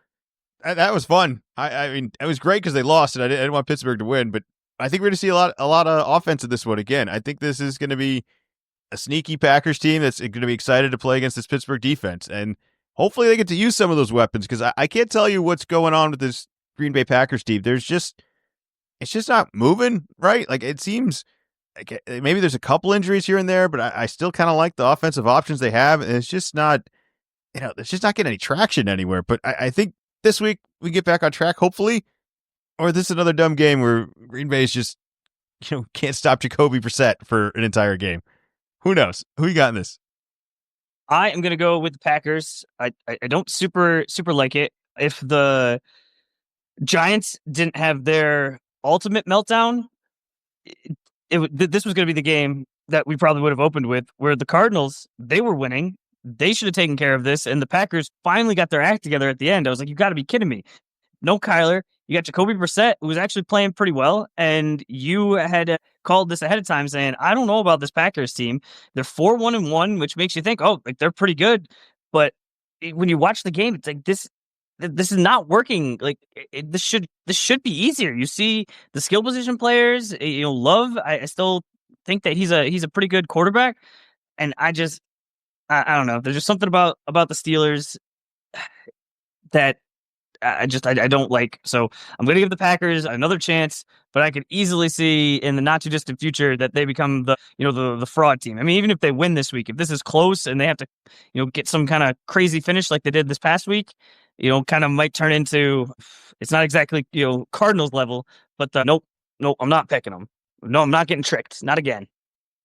That was fun. I mean, it was great because they lost, and I didn't want Pittsburgh to win, but I think we're going to see a lot of offense in this one again. I think this is going to be a sneaky Packers team that's going to be excited to play against this Pittsburgh defense, and hopefully they get to use some of those weapons because I can't tell you what's going on with this Green Bay Packers team. It's just not moving right. Like, it seems like maybe there's a couple injuries here and there, but I still kind of like the offensive options they have, and it's just not, it's just not getting any traction anywhere. But I think this week we get back on track, hopefully. Or this is another dumb game where Green Bay's just, can't stop Jacoby Brissett for an entire game. Who knows? Who you got in this? I am going to go with the Packers. I don't super like it. If the Giants didn't have their ultimate meltdown, this was going to be the game that we probably would have opened with, where the Cardinals, they were winning. They should have taken care of this, and the Packers finally got their act together at the end. I was like, you got to be kidding me. No Kyler. You got Jacoby Brissett, who was actually playing pretty well, and you had called this ahead of time saying, I don't know about this Packers team. They're 4-1-1, which makes you think, they're pretty good. But when you watch the game, it's like this is not working. Like, this should be easier. You see the skill position players. Love. I still think that he's a pretty good quarterback, and I don't know. There's just something about the Steelers that I don't like. So I'm going to give the Packers another chance, but I could easily see in the not too distant future that they become the fraud team. I mean, even if they win this week, if this is close and they have to, get some kind of crazy finish like they did this past week, kind of might turn into, it's not exactly, Cardinals level, but nope, I'm not picking them. No, I'm not getting tricked. Not again.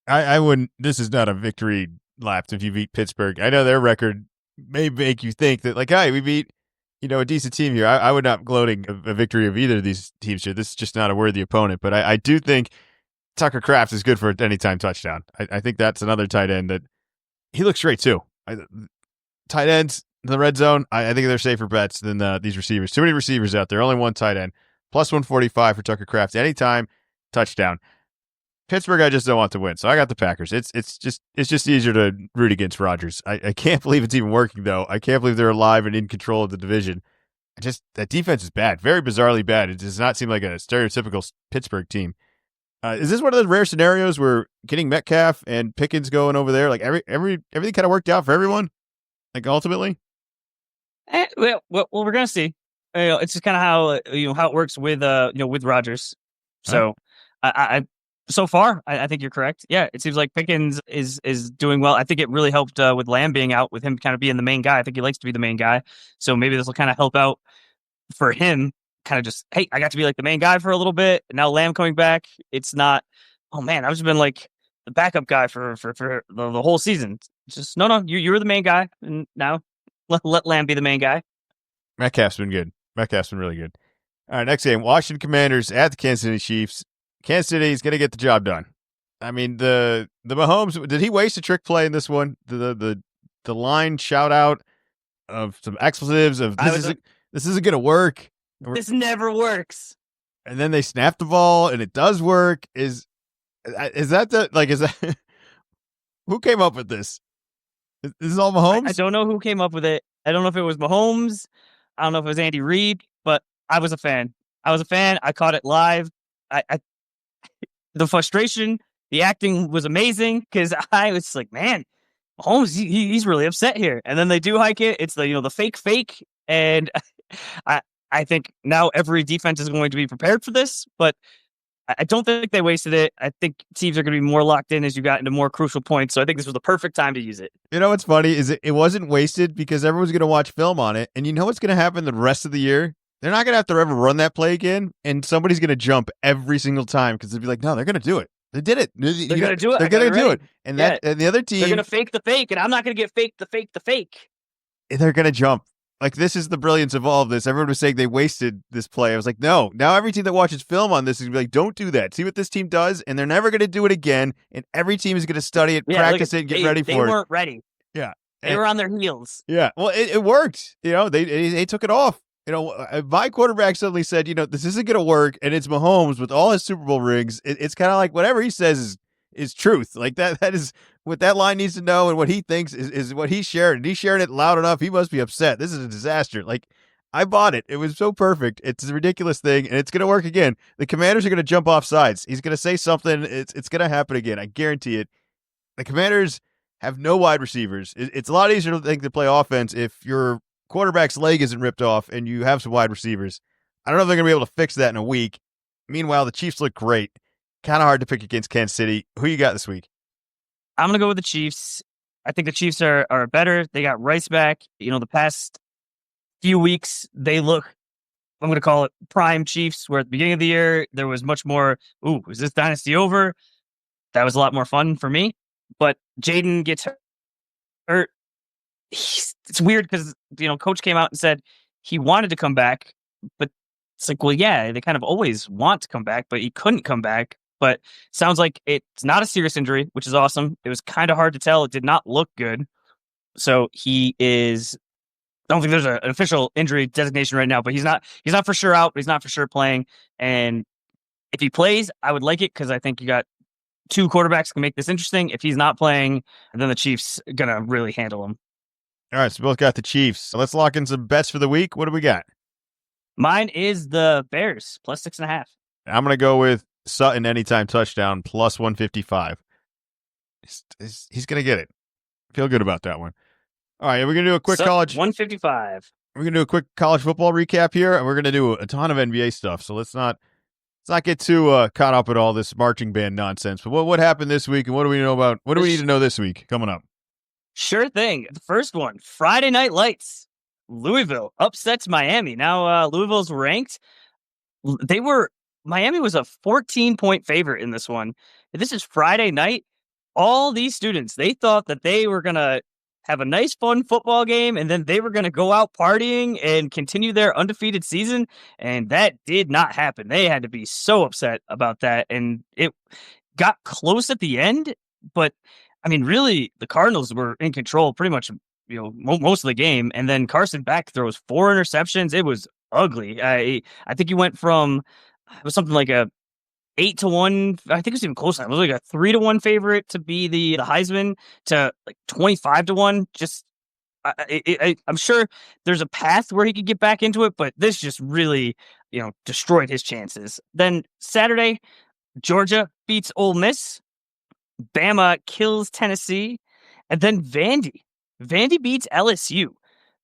I wouldn't, this is not a victory lap if you beat Pittsburgh. I know their record may make you think that, like, hey, we beat, a decent team here. I would not be gloating a victory of either of these teams here. This is just not a worthy opponent. But I do think Tucker Kraft is good for an anytime touchdown. I think that's another tight end that he looks great too. Tight ends, the red zone, I think they're safer bets than these receivers. Too many receivers out there. Only one tight end. Plus 145 for Tucker Kraft. Anytime, touchdown. Pittsburgh, I just don't want to win, so I got the Packers. It's just easier to root against Rodgers. I can't believe it's even working, though. I can't believe they're alive and in control of the division. That defense is bad, very bizarrely bad. It does not seem like a stereotypical Pittsburgh team. Is this one of those rare scenarios where getting Metcalf and Pickens going over there, like everything kind of worked out for everyone, like ultimately? Well, we're gonna see. It's just kind of how it works with with Rodgers. So so far, I think you're correct. Yeah, it seems like Pickens is doing well. I think it really helped with Lamb being out, with him kind of being the main guy. I think he likes to be the main guy. So maybe this will kind of help out for him. Kind of just, hey, I got to be like the main guy for a little bit. Now Lamb coming back, it's not, oh man, I've just been like the backup guy for the whole season. It's just, no, you're the main guy. And now let Lamb be the main guy. Metcalf's been good. Metcalf's been really good. All right, next game, Washington Commanders at the Kansas City Chiefs. Kansas City is going to get the job done. I mean, the Mahomes, did he waste a trick play in this one? The line shout out of some expletives of this isn't going to work. This never works. And then they snap the ball and it does work. Is that who came up with this? This is all Mahomes? I don't know who came up with it. I don't know if it was Mahomes. I don't know if it was Andy Reid, but I was a fan. I caught it live. The frustration, the acting was amazing because I was like, man, Mahomes, he's really upset here. And then they do hike it. It's the fake. And I think now every defense is going to be prepared for this, but I don't think they wasted it. I think teams are going to be more locked in as you got into more crucial points. So I think this was the perfect time to use it. You know what's funny is it wasn't wasted because everyone's going to watch film on it. And you know what's going to happen the rest of the year? They're not going to have to ever run that play again, and somebody's going to jump every single time because they'll be like, no, they're going to do it. They did it. They're going to do it. They're going to do it. And and the other team, they're going to fake the fake, and I'm not going to get the fake. They're going to jump. Like, this is the brilliance of all of this. Everyone was saying they wasted this play. I was like, no. Now every team that watches film on this is going to be like, don't do that. See what this team does, and they're never going to do it again, and every team is going to study it, practice it, and get ready for it. They weren't ready. Yeah. They were on their heels. Yeah. Well, it worked. They took it off. My quarterback suddenly said, this isn't going to work, and it's Mahomes with all his Super Bowl rings. It's kind of like whatever he says is truth. Like that is what that line needs to know, and what he thinks is what he's sharing. And he's sharing it loud enough. He must be upset. This is a disaster. Like, I bought it. It was so perfect. It's a ridiculous thing, and it's going to work again. The Commanders are going to jump off sides. He's going to say something. It's going to happen again. I guarantee it. The Commanders have no wide receivers. It's a lot easier to play offense if your quarterback's leg isn't ripped off and you have some wide receivers. I don't know if they're going to be able to fix that in a week. Meanwhile, the Chiefs look great. Kind of hard to pick against Kansas City. Who you got this week? I'm going to go with the Chiefs. I think the Chiefs are better. They got Rice back. The past few weeks, they look, I'm going to call it prime Chiefs, where at the beginning of the year, there was much more, is this dynasty over? That was a lot more fun for me. But Jaden gets hurt. It's weird because, coach came out and said he wanted to come back, but it's like, well, yeah, they kind of always want to come back, but he couldn't come back. But sounds like it's not a serious injury, which is awesome. It was kind of hard to tell. It did not look good. So he is, I don't think there's an official injury designation right now, but he's not for sure out, but he's not for sure playing. And if he plays, I would like it because I think you got two quarterbacks can make this interesting. If he's not playing, then the Chiefs are going to really handle him. All right, so we both got the Chiefs. So let's lock in some bets for the week. What do we got? Mine is the Bears, plus 6.5. I'm going to go with Sutton anytime touchdown, plus 155. He's going to get it. Feel good about that one. All right, we're going to do a quick college. 155. We're going to do a quick college football recap here, and we're going to do a ton of NBA stuff. So let's not get too caught up in all this marching band nonsense. But what happened this week, and what do we know about? What do we need to know this week coming up? Sure thing. The first one, Friday Night Lights. Louisville upsets Miami. Now Louisville's ranked. Miami was a 14-point favorite in this one. This is Friday night. All these students, they thought that they were going to have a nice, fun football game, and then they were going to go out partying and continue their undefeated season, and that did not happen. They had to be so upset about that, and it got close at the end, but, I mean, really, the Cardinals were in control pretty much most of the game, and then Carson Beck throws 4 interceptions. It was ugly. I think he went from it was something like a 8-1. I think it was even closer. It was like a 3-1 favorite to be the Heisman to like 25-1. Just I'm sure there's a path where he could get back into it, but this just really, destroyed his chances. Then Saturday, Georgia beats Ole Miss. Bama kills Tennessee. And then Vandy beats LSU.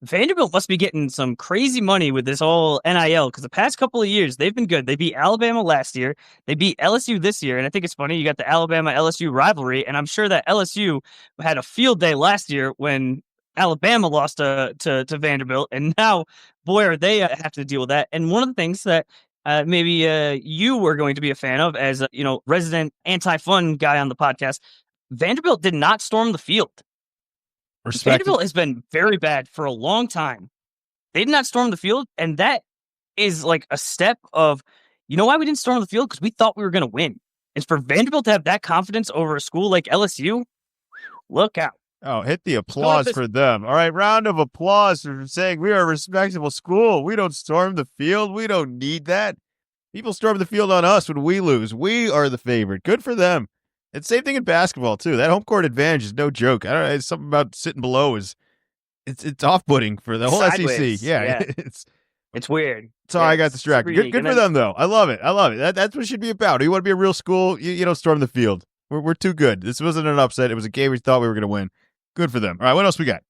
Vanderbilt must be getting some crazy money with this whole NIL because the past couple of years, they've been good. They beat Alabama last year. They beat LSU this year. And I think it's funny, you got the Alabama-LSU rivalry, and I'm sure that LSU had a field day last year when Alabama lost to Vanderbilt, and now, boy, are they have to deal with that. And one of the things that maybe you were going to be a fan of as resident anti-fun guy on the podcast, Vanderbilt did not storm the field. Vanderbilt has been very bad for a long time. They did not storm the field, and that is like a step of, why we didn't storm the field? Because we thought we were going to win. And for Vanderbilt to have that confidence over a school like LSU, look out. Oh, hit the applause for them. All right, round of applause for saying we are a respectable school. We don't storm the field. We don't need that. People storm the field on us when we lose. We are the favorite. Good for them. And same thing in basketball, too. That home court advantage is no joke. I don't know. It's something about sitting below it's off-putting for the whole Sideways. SEC. Yeah. It's weird. Sorry, I got distracted. Good for them, though. I love it. That's what it should be about. You want to be a real school, you don't storm the field. We're too good. This wasn't an upset. It was a game we thought we were going to win. Good for them. All right, what else we got?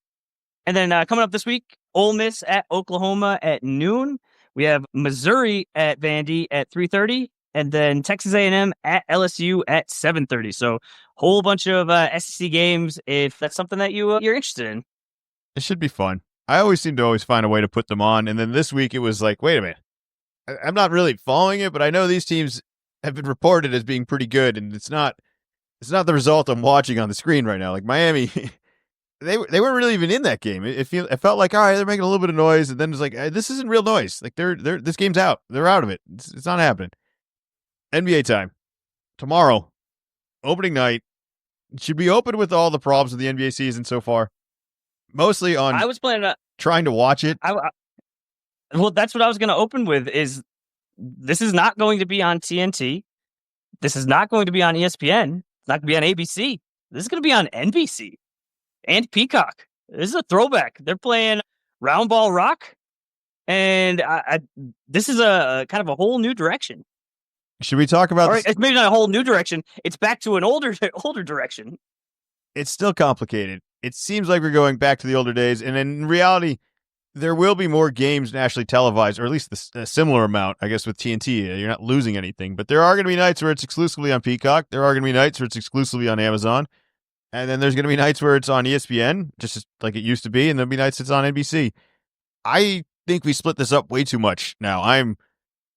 And then coming up this week, Ole Miss at Oklahoma at noon. We have Missouri at Vandy at 3:30, and then Texas A&M at LSU at 7:30. So whole bunch of SEC games if that's something that you're interested in. It should be fun. I always seem to find a way to put them on, and then this week it was like, wait a minute. I'm not really following it, but I know these teams have been reported as being pretty good, and it's not the result I'm watching on the screen right now. Like Miami, they weren't really even in that game. It felt like, all right, they're making a little bit of noise, and then it's like, this isn't real noise. Like this game's out. They're out of it. It's not happening. NBA time tomorrow, opening night. It should be open with all the problems of the NBA season so far. Mostly on. I was planning trying to watch it. Well, that's what I was going to open with. Is this is not going to be on TNT. This is not going to be on ESPN. It's not going to be on ABC. This is going to be on NBC and Peacock. This is a throwback. They're playing Round Ball Rock, and this is a kind of a whole new direction. Should we talk about? It's maybe not a whole new direction. It's back to an older direction. It's still complicated. It seems like we're going back to the older days, and in reality, there will be more games nationally televised, or at least a similar amount, I guess, with TNT. You're not losing anything, but there are going to be nights where it's exclusively on Peacock. There are going to be nights where it's exclusively on Amazon, and then there's going to be nights where it's on ESPN, just like it used to be, and there'll be nights it's on NBC. I think we split this up way too much now. I'm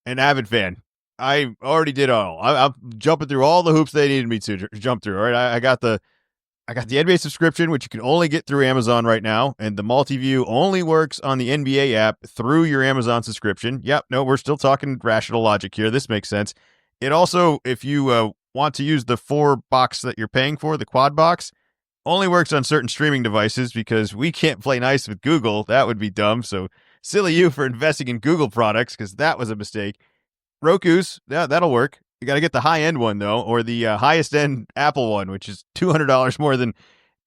an avid fan. I already did all. I'm jumping through all the hoops they needed me to jump through. All right, I got the NBA subscription, which you can only get through Amazon right now, and the multi-view only works on the NBA app through your Amazon subscription. Yep, no, we're still talking rational logic here. This makes sense. It also, if you want to use the 4-box that you're paying for, the quad box, only works on certain streaming devices because we can't play nice with Google. That would be dumb. So silly you for investing in Google products because that was a mistake. Roku's, yeah, that'll work. You got to get the high-end one, though, or the highest-end Apple one, which is $200 more than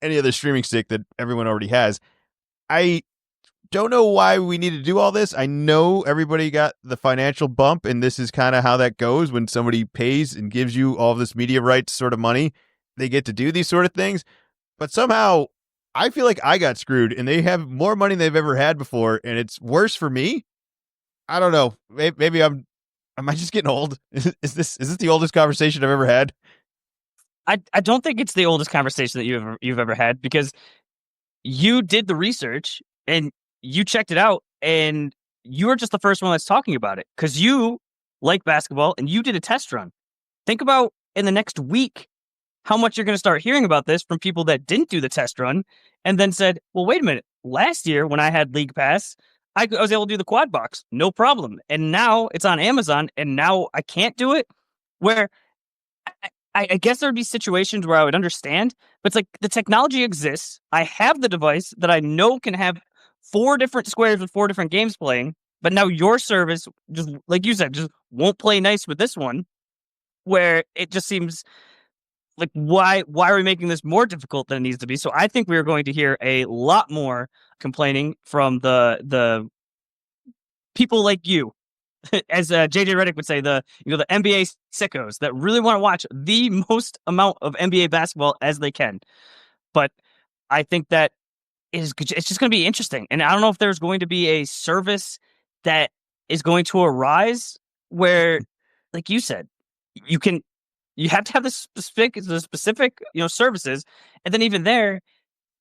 any other streaming stick that everyone already has. I don't know why we need to do all this. I know everybody got the financial bump, and this is kind of how that goes when somebody pays and gives you all this media rights sort of money. They get to do these sort of things. But somehow, I feel like I got screwed, and they have more money than they've ever had before, and it's worse for me. I don't know. Maybe Am I just getting old? Is this the oldest conversation I've ever had? I don't think it's the oldest conversation that you've ever had because you did the research and you checked it out and you were just the first one that's talking about it because you like basketball and you did a test run. Think about in the next week how much you're going to start hearing about this from people that didn't do the test run and then said, well, wait a minute. Last year when I had League Pass, I was able to do the quad box, no problem. And now it's on Amazon, and now I can't do it. Where I guess there would be situations where I would understand, but it's like the technology exists. I have the device that I know can have 4 different squares with 4 different games playing, but now your service, just like you said, just won't play nice with this one, where it just seems like, why are we making this more difficult than it needs to be? So I think we are going to hear a lot more complaining from the people like you, as JJ Redick would say, the NBA sickos that really want to watch the most amount of NBA basketball as they can. But I think that it's just going to be interesting, and I don't know if there's going to be a service that is going to arise where, like you said, you have to have the specific services, and then even there,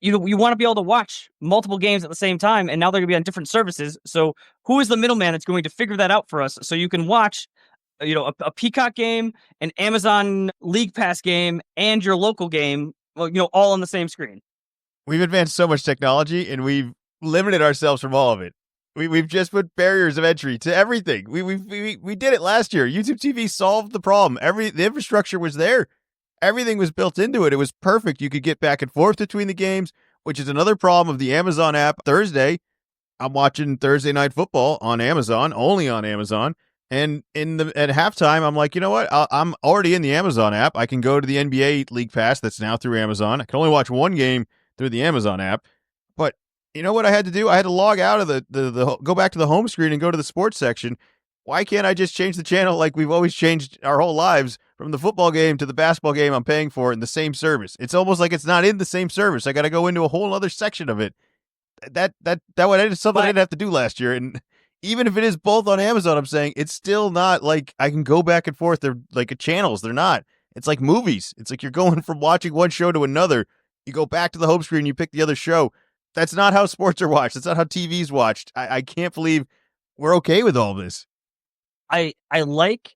you want to be able to watch multiple games at the same time, and now they're going to be on different services. So who is the middleman that's going to figure that out for us so you can watch a Peacock game, an Amazon League Pass game, and your local game, all on the same screen? We've advanced so much technology, and we've limited ourselves from all of it. We've just put barriers of entry to everything. We did it last year. YouTube TV solved the problem. The infrastructure was there. Everything was built into it. It was perfect. You could get back and forth between the games, which is another problem of the Amazon app. Thursday, I'm watching Thursday Night Football on Amazon, only on Amazon. And at halftime, I'm like, you know what? I'm already in the Amazon app. I can go to the NBA League Pass that's now through Amazon. I can only watch one game through the Amazon app. But you know what I had to do? I had to log out of the go back to the home screen and go to the sports section. Why can't I just change the channel like we've always changed our whole lives, from the football game to the basketball game I'm paying for in the same service? It's almost like it's not in the same service. I got to go into a whole other section of it. That was something I didn't have to do last year. And even if it is both on Amazon, I'm saying it's still not like I can go back and forth. They're like channels. They're not. It's like movies. It's like you're going from watching one show to another. You go back to the home screen, you pick the other show. That's not how sports are watched. That's not how TV's watched. I can't believe we're okay with all this. I like,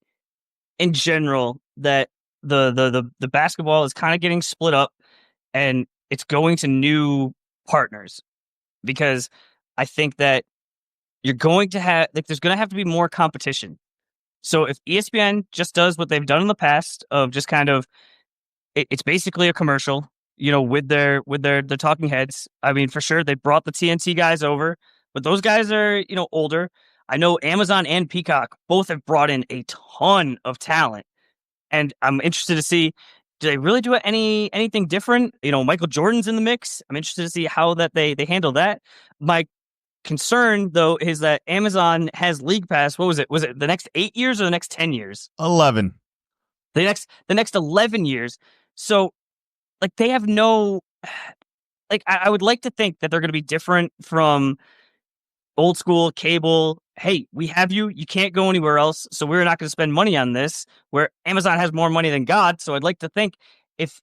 in general, that the basketball is kind of getting split up and it's going to new partners, because I think that you're going to have, like, there's going to have to be more competition. So if ESPN just does what they've done in the past of just kind of, it's basically a commercial, with their talking heads. I mean, for sure, they brought the TNT guys over, but those guys are, older. I know Amazon and Peacock both have brought in a ton of talent, and I'm interested to see, do they really do anything different? Michael Jordan's in the mix. I'm interested to see how that they handle that. My concern, though, is that Amazon has League Pass. What was it? Was it the next 8 years or the next 10 years? 11. The next 11 years. So, like, they have no, like, I would like to think that they're going to be different from old school cable. Hey, we have you. You can't go anywhere else, so we're not going to spend money on this. Where Amazon has more money than God. So I'd like to think if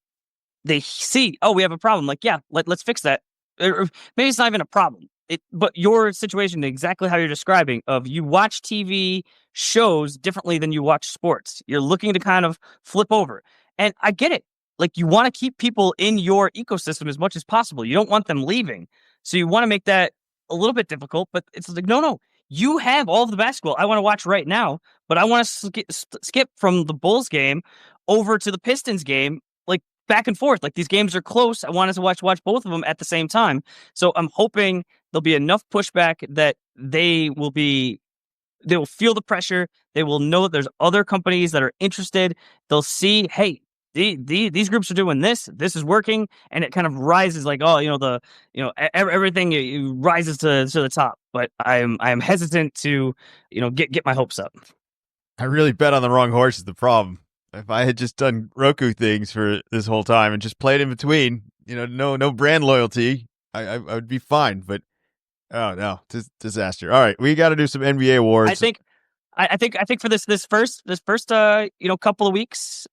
they see, oh, we have a problem, like, yeah, let's fix that. Or maybe it's not even a problem. But your situation, exactly how you're describing, of you watch TV shows differently than you watch sports. You're looking to kind of flip over. And I get it. Like, you want to keep people in your ecosystem as much as possible. You don't want them leaving. So you want to make that a little bit difficult, but it's like, no. You have all of the basketball I want to watch right now, but I want to skip from the Bulls game over to the Pistons game, like, back and forth. Like, these games are close. I wanted to watch both of them at the same time. So I'm hoping there'll be enough pushback that they will feel the pressure. They will know that there's other companies that are interested. They'll see, hey, these groups are doing this. This is working, and it kind of rises, like, everything rises to the top. But I am hesitant to get my hopes up. I really bet on the wrong horse is the problem. If I had just done Roku things for this whole time and just played in between, no brand loyalty, I would be fine. But oh no, disaster. All right, we got to do some NBA awards. I think for this first couple of weeks,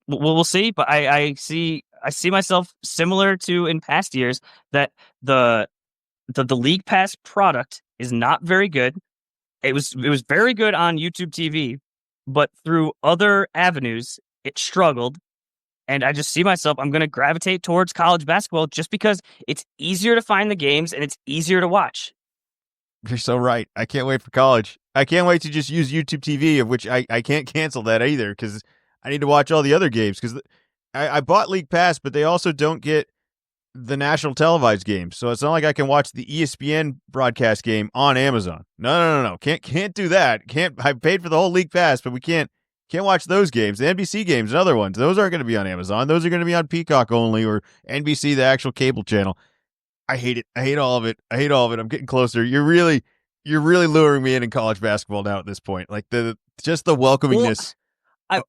we'll see. But I see myself similar to in past years, that the League Pass product is not very good. It was very good on YouTube TV, but through other avenues, it struggled. And I just see myself, I'm going to gravitate towards college basketball just because it's easier to find the games and it's easier to watch. You're so right. I can't wait for college. I can't wait to just use YouTube TV, of which I can't cancel that either, because I need to watch all the other games because I bought League Pass, but they also don't get the national televised games. So it's not like I can watch the ESPN broadcast game on Amazon. No. Can't do that. I paid for the whole League Pass, but we can't watch those games. The NBC games and other ones, those aren't going to be on Amazon. Those are going to be on Peacock only or NBC, the actual cable channel. I hate it. I hate all of it. I'm getting closer. You're really luring me in college basketball now at this point. Like just the welcomingness. Well,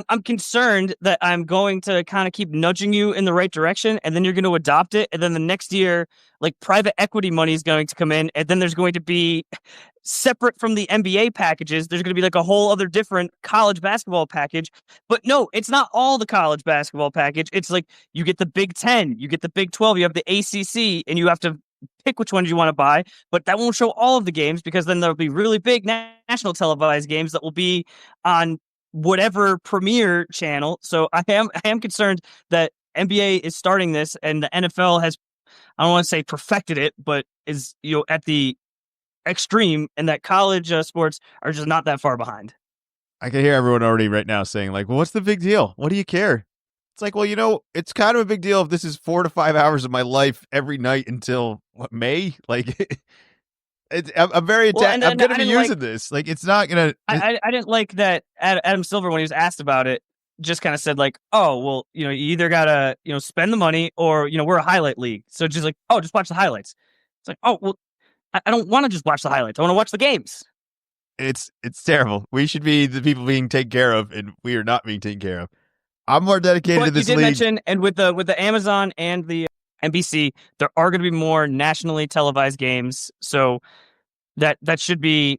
I'm concerned that I'm going to kind of keep nudging you in the right direction, and then you're going to adopt it, and then the next year, like private equity money is going to come in, and then there's going to be separate from the NBA packages. There's going to be like a whole other different college basketball package. But no, it's not all the college basketball package. It's like you get the Big 10, you get the Big 12, you have the ACC, and you have to pick which ones you want to buy. But that won't show all of the games because then there'll be really big national televised games that will be on whatever premier channel. So I am concerned that NBA is starting this and the NFL has, I don't want to say perfected it, but is at the extreme, and that college sports are just not that far behind. I can hear everyone already right now saying like, well, what's the big deal? What do you care? It's like, well, it's kind of a big deal if this is 4 to 5 hours of my life every night until May. Like I'm very attached. I'm going to be using this. Like, it's not going to. I didn't like that Adam Silver, when he was asked about it, just kind of said like, oh, well, you either got to, spend the money or, we're a highlight league. So just like, oh, just watch the highlights. It's like, oh, well, I don't want to just watch the highlights. I want to watch the games. It's terrible. We should be the people being taken care of, and we are not being taken care of. I'm more dedicated to this league. You did mention, and with the Amazon and the NBC, there are going to be more nationally televised games. So that should be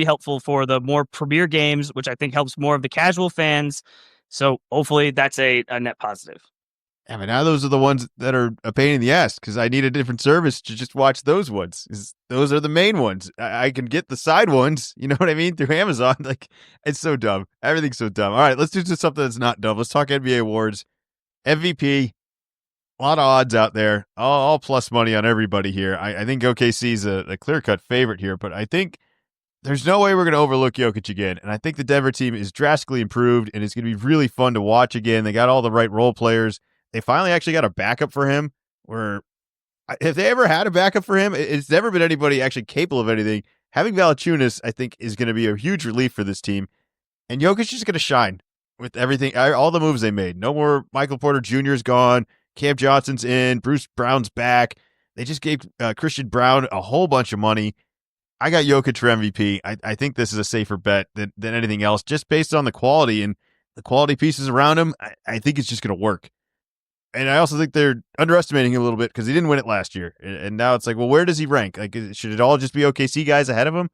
helpful for the more premier games, which I think helps more of the casual fans. So hopefully that's a net positive. Yeah, but now those are the ones that are a pain in the ass because I need a different service to just watch those ones. Those are the main ones. I can get the side ones, you know what I mean, through Amazon. Like, it's so dumb. Everything's so dumb. All right, let's do something that's not dumb. Let's talk NBA awards. MVP. A lot of odds out there. All plus money on everybody here. I think OKC's a clear-cut favorite here, but I think there's no way we're going to overlook Jokic again. And I think the Denver team is drastically improved, and it's going to be really fun to watch again. They got all the right role players. They finally actually got a backup for him, where if they ever had a backup for him, it's never been anybody actually capable of anything. Having Valanciunas, I think, is going to be a huge relief for this team. And Jokic is just going to shine with everything, all the moves they made. No more Michael Porter Jr. is gone. Cam Johnson's in. Bruce Brown's back. They just gave Christian Brown a whole bunch of money. I got Jokic for MVP. I think this is a safer bet than anything else, just based on the quality and the quality pieces around him. I think it's just going to work. And I also think they're underestimating him a little bit because he didn't win it last year. And now it's like, well, where does he rank? Like, should it all just be OKC guys ahead of him?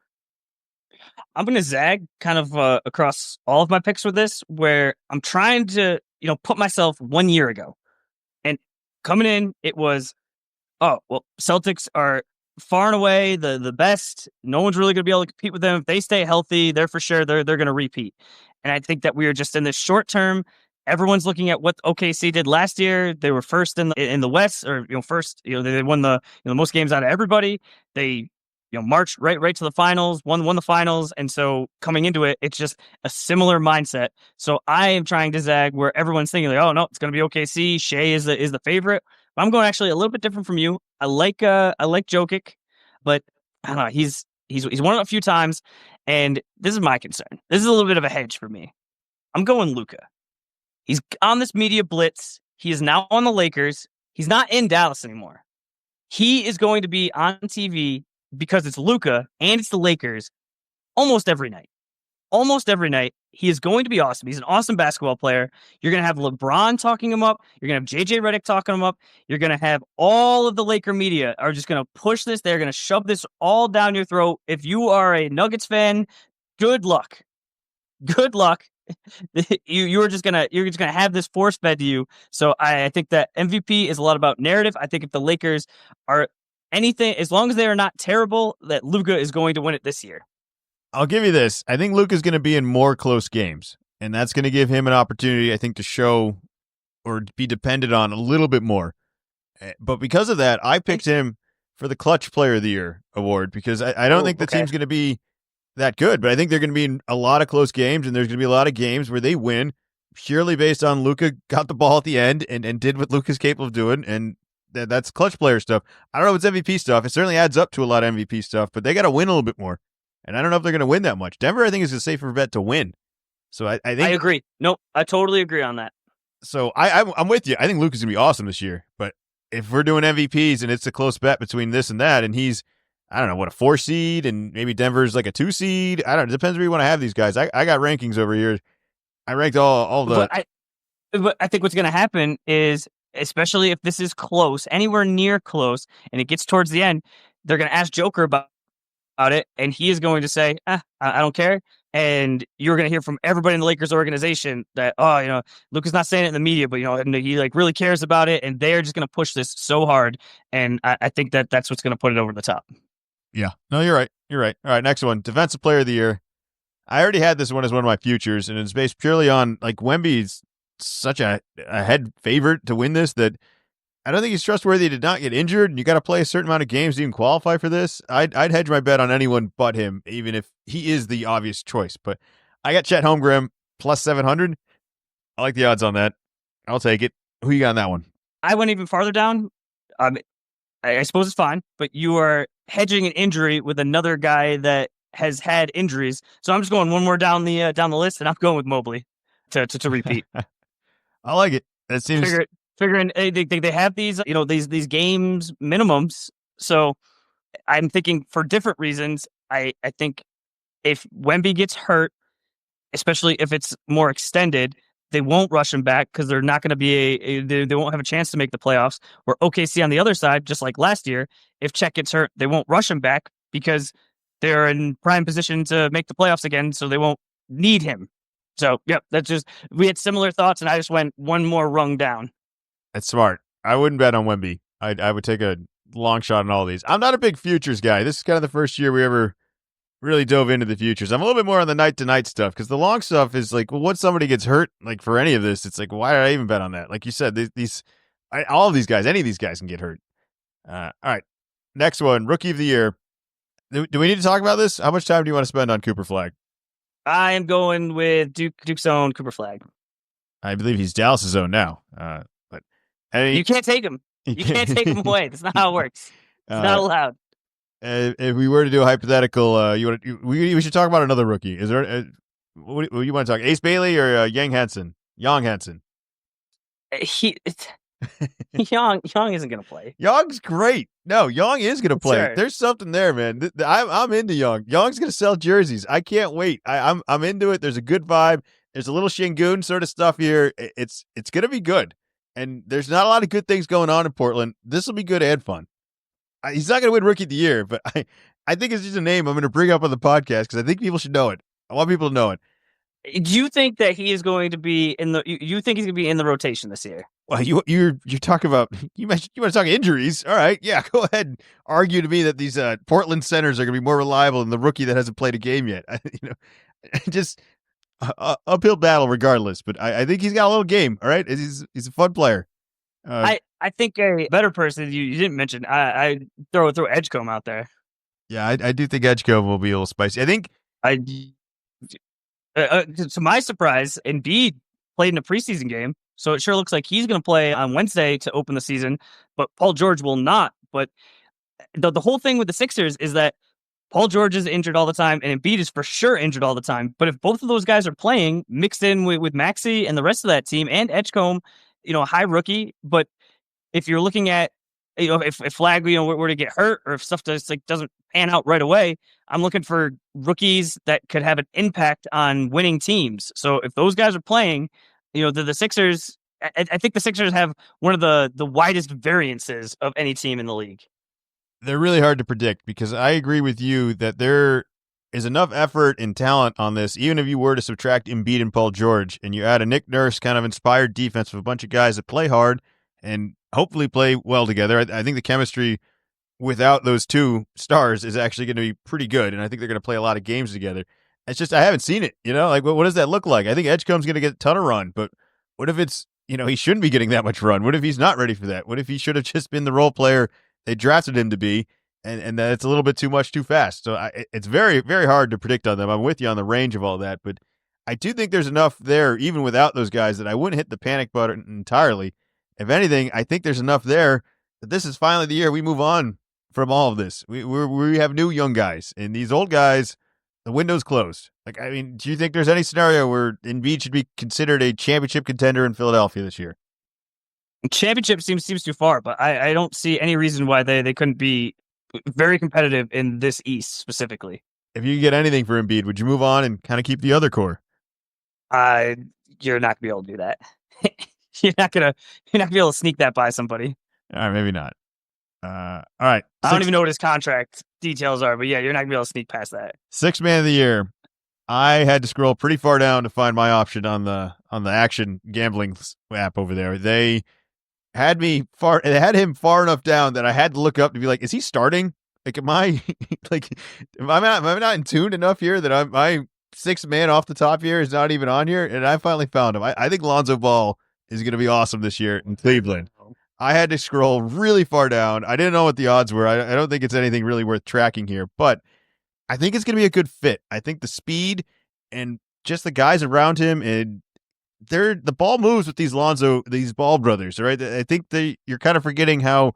I'm going to zag kind of across all of my picks with this, where I'm trying to, put myself 1 year ago. And coming in, it was, oh, well, Celtics are far and away the best. No one's really going to be able to compete with them. If they stay healthy, they're for sure, they're going to repeat. And I think that we are just in this short term. Everyone's looking at what OKC did last year. They were first in the West, or first. They won the most games out of everybody. They marched right to the finals, won the finals, and so coming into it, it's just a similar mindset. So I am trying to zag where everyone's thinking like, oh no, it's going to be OKC. Shea is the favorite. But I'm going actually a little bit different from you. I like Jokic, but I don't know. He's won it a few times, and this is my concern. This is a little bit of a hedge for me. I'm going Luka. He's on this media blitz. He is now on the Lakers. He's not in Dallas anymore. He is going to be on TV because it's Luka and it's the Lakers almost every night. Almost every night. He is going to be awesome. He's an awesome basketball player. You're going to have LeBron talking him up. You're going to have JJ Redick talking him up. You're going to have all of the Laker media are just going to push this. They're going to shove this all down your throat. If you are a Nuggets fan, good luck. Good luck. You're just gonna have this force fed to you. So I think that MVP is a lot about narrative. I think if the Lakers are anything, as long as they are not terrible, that Luka is going to win it this year. I'll give you this. I think Luka's going to be in more close games, and that's going to give him an opportunity, I think, to show or be depended on a little bit more. But because of that, I picked him for the Clutch Player of the Year award because I don't think the team's going to be that good, but I think they're going to be in a lot of close games, and there's going to be a lot of games where they win purely based on Luka got the ball at the end and did what Luka's capable of doing, and that's clutch player stuff. I don't know if it's MVP stuff. It certainly adds up to a lot of MVP stuff, but they got to win a little bit more. And I don't know if they're going to win that much. Denver, I think, is a safer bet to win. So I think I agree. Nope, I totally agree on that. So I'm with you. I think Luka's going to be awesome this year. But if we're doing MVPs and it's a close bet between this and that, and he's, I don't know, what, a 4 seed, and maybe Denver's like a 2 seed. I don't know. It depends where you want to have these guys. I got rankings over here. I ranked all the. But I think what's going to happen is, especially if this is close, anywhere near close, and it gets towards the end, they're going to ask Joker about it, and he is going to say, I don't care. And you're going to hear from everybody in the Lakers organization that, Luka's not saying it in the media, but, and he like really cares about it, and they're just going to push this so hard. And I think that's what's going to put it over the top. Yeah. No, you're right. You're right. All right, next one. Defensive Player of the Year. I already had this one as one of my futures, and it's based purely on, like, Wemby's such a head favorite to win this that I don't think he's trustworthy. He did not get injured, and you got to play a certain amount of games to even qualify for this. I'd hedge my bet on anyone but him, even if he is the obvious choice. But I got Chet Holmgren plus 700. I like the odds on that. I'll take it. Who you got on that one? I went even farther down. I suppose it's fine, but you are hedging an injury with another guy that has had injuries. So I'm just going one more down the list, and I'm going with Mobley to repeat. I like it. That seems figuring they have these these games minimums. So I'm thinking for different reasons. I think if Wemby gets hurt, especially if it's more extended, they won't rush him back because they're not going to be they won't have a chance to make the playoffs. Where OKC on the other side, just like last year, if Chet gets hurt, they won't rush him back because they're in prime position to make the playoffs again, so they won't need him. So, yep, we had similar thoughts, and I just went one more rung down. That's smart. I wouldn't bet on Wemby. I would take a long shot on all these. I'm not a big futures guy. This is kind of the first year we ever really dove into the futures. I'm a little bit more on the night-to-night stuff because the long stuff is like, well, once somebody gets hurt, like for any of this, it's like, why did I even bet on that? Like you said, all of these guys, any of these guys can get hurt. All right, next one, Rookie of the Year. Do we need to talk about this? How much time do you want to spend on Cooper Flagg? I am going with Duke's own Cooper Flagg. I believe he's Dallas's own now. But you can't take him. You can't take him away. That's not how it works. It's not allowed. If we were to do a hypothetical, we should talk about another rookie. Is there? What you want to talk? Ace Bailey or Young Henson? Young isn't going to play. Young's great. No, Young is going to play. Sure. There's something there, man. I'm into Young. Young's going to sell jerseys. I can't wait. I'm into it. There's a good vibe. There's a little Şengün sort of stuff here. It's going to be good. And there's not a lot of good things going on in Portland. This will be good and fun. He's not going to win Rookie of the Year, but I think it's just a name I'm going to bring up on the podcast because I think people should know it. I want people to know it. Do you think that he is going to be you think he's going to be in the rotation this year? Well, you're talking about you want to talk injuries. All right, yeah, go ahead and argue to me that these Portland centers are going to be more reliable than the rookie that hasn't played a game yet. Just uphill battle regardless. But I think he's got a little game. All right, he's a fun player. I think a better person you didn't mention. I throw Edgecombe out there. Yeah, I do think Edgecombe will be a little spicy. I think to my surprise, Embiid played in a preseason game, so it sure looks like he's going to play on Wednesday to open the season, but Paul George will not. But the whole thing with the Sixers is that Paul George is injured all the time, and Embiid is for sure injured all the time. But if both of those guys are playing, mixed in with Maxey and the rest of that team, and Edgecombe, a high rookie, but if you're looking at, if Flagg, were to get hurt or if stuff doesn't pan out right away, I'm looking for rookies that could have an impact on winning teams. So if those guys are playing, the Sixers, I think the Sixers have one of the widest variances of any team in the league. They're really hard to predict because I agree with you that there is enough effort and talent on this, even if you were to subtract Embiid and Paul George and you add a Nick Nurse kind of inspired defense with a bunch of guys that play hard and hopefully play well together. I think the chemistry without those two stars is actually going to be pretty good, and I think they're going to play a lot of games together. It's just I haven't seen it, like what does that look like? I think Edgecombe's going to get a ton of run, but what if it's, he shouldn't be getting that much run? What if he's not ready for that? What if he should have just been the role player they drafted him to be, and that it's a little bit too much too fast? So it's very, very hard to predict on them. I'm with you on the range of all that, but I do think there's enough there, even without those guys, that I wouldn't hit the panic button entirely. If anything, I think there's enough there that this is finally the year we move on from all of this. We have new young guys, and these old guys, the window's closed. Like, I mean, do you think there's any scenario where Embiid should be considered a championship contender in Philadelphia this year? Championship seems too far, but I don't see any reason why they couldn't be very competitive in this East specifically. If you could get anything for Embiid, would you move on and kind of keep the other core? You're not gonna be able to do that. You're not gonna be able to sneak that by somebody. All right, maybe not. All right. I don't even know what his contract details are, but yeah, you're not gonna be able to sneak past that. Sixth man of the year. I had to scroll pretty far down to find my option on the action gambling app over there. They had him far enough down that I had to look up to be like, is he starting? Like, am I not in tune enough here that my sixth man off the top here is not even on here? And I finally found him. I think Lonzo Ball is going to be awesome this year in Cleveland. I had to scroll really far down. I didn't know what the odds were. I don't think it's anything really worth tracking here, but I think it's going to be a good fit. I think the speed and just the guys around him, and the ball moves with these Ball brothers, right? I think you're kind of forgetting how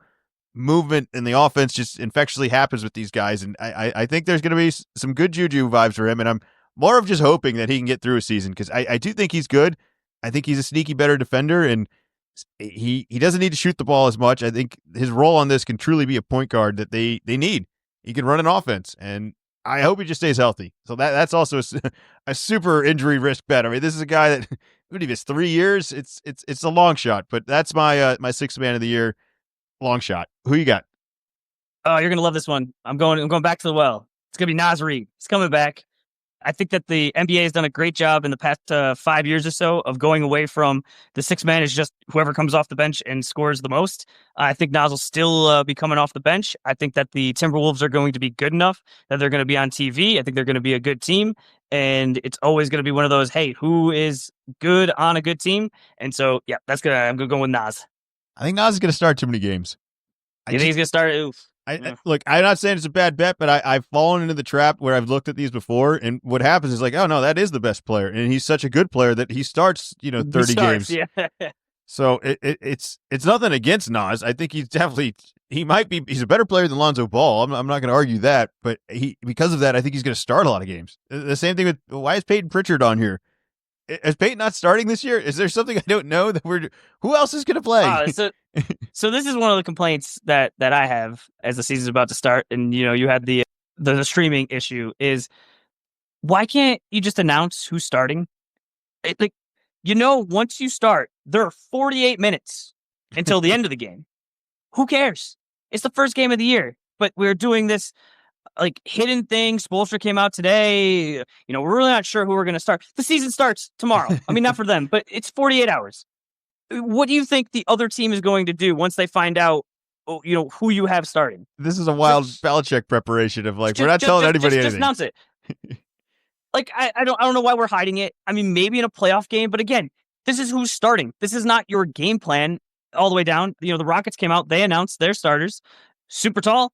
movement in the offense just infectiously happens with these guys, and I think there's going to be some good juju vibes for him, and I'm more of just hoping that he can get through a season, because I do think he's good. I think he's a sneaky better defender, and he doesn't need to shoot the ball as much. I think his role on this can truly be a point guard that they need. He can run an offense, and I hope he just stays healthy. So that's also a super injury risk bet. I mean, this is a guy that, even if it's 3 years, it's a long shot. But that's my sixth man of the year, long shot. Who you got? Oh, you're gonna love this one. I'm going back to the well. It's gonna be Naz Reid. He's coming back. I think that the NBA has done a great job in the past 5 years or so of going away from the sixth man is just whoever comes off the bench and scores the most. I think Naz will still be coming off the bench. I think that the Timberwolves are going to be good enough that they're going to be on TV. I think they're going to be a good team. And it's always going to be one of those, hey, who is good on a good team? And so, yeah, I'm going to go with Naz. I think Naz is going to start too many games. You think he's going to start? Oof. Look, I'm not saying it's a bad bet, but I've fallen into the trap where I've looked at these before, and what happens is like, oh no, that is the best player, and he's such a good player that he starts, 30 games. Yeah. So it's nothing against Naz. I think he's a better player than Lonzo Ball. I'm not going to argue that, but because of that, I think he's going to start a lot of games. The same thing with, why is Peyton Pritchard on here? Is Peyton not starting this year? Is there something I don't know who else is going to play? So this is one of the complaints that I have as the season's about to start, and you had the streaming issue is, why can't you just announce who's starting? Once you start, there are 48 minutes until the end of the game. Who cares? It's the first game of the year, but we're doing this like hidden thing. Spoelstra came out today. We're really not sure who we're going to start. The season starts tomorrow. I mean, not for them, but it's 48 hours. What do you think the other team is going to do once they find out, who you have starting? This is a wild Belichick preparation of like, we're not telling anybody anything. Just announce it. Like, I don't know why we're hiding it. I mean, maybe in a playoff game, but again, this is who's starting. This is not your game plan all the way down. The Rockets came out, they announced their starters. Super tall.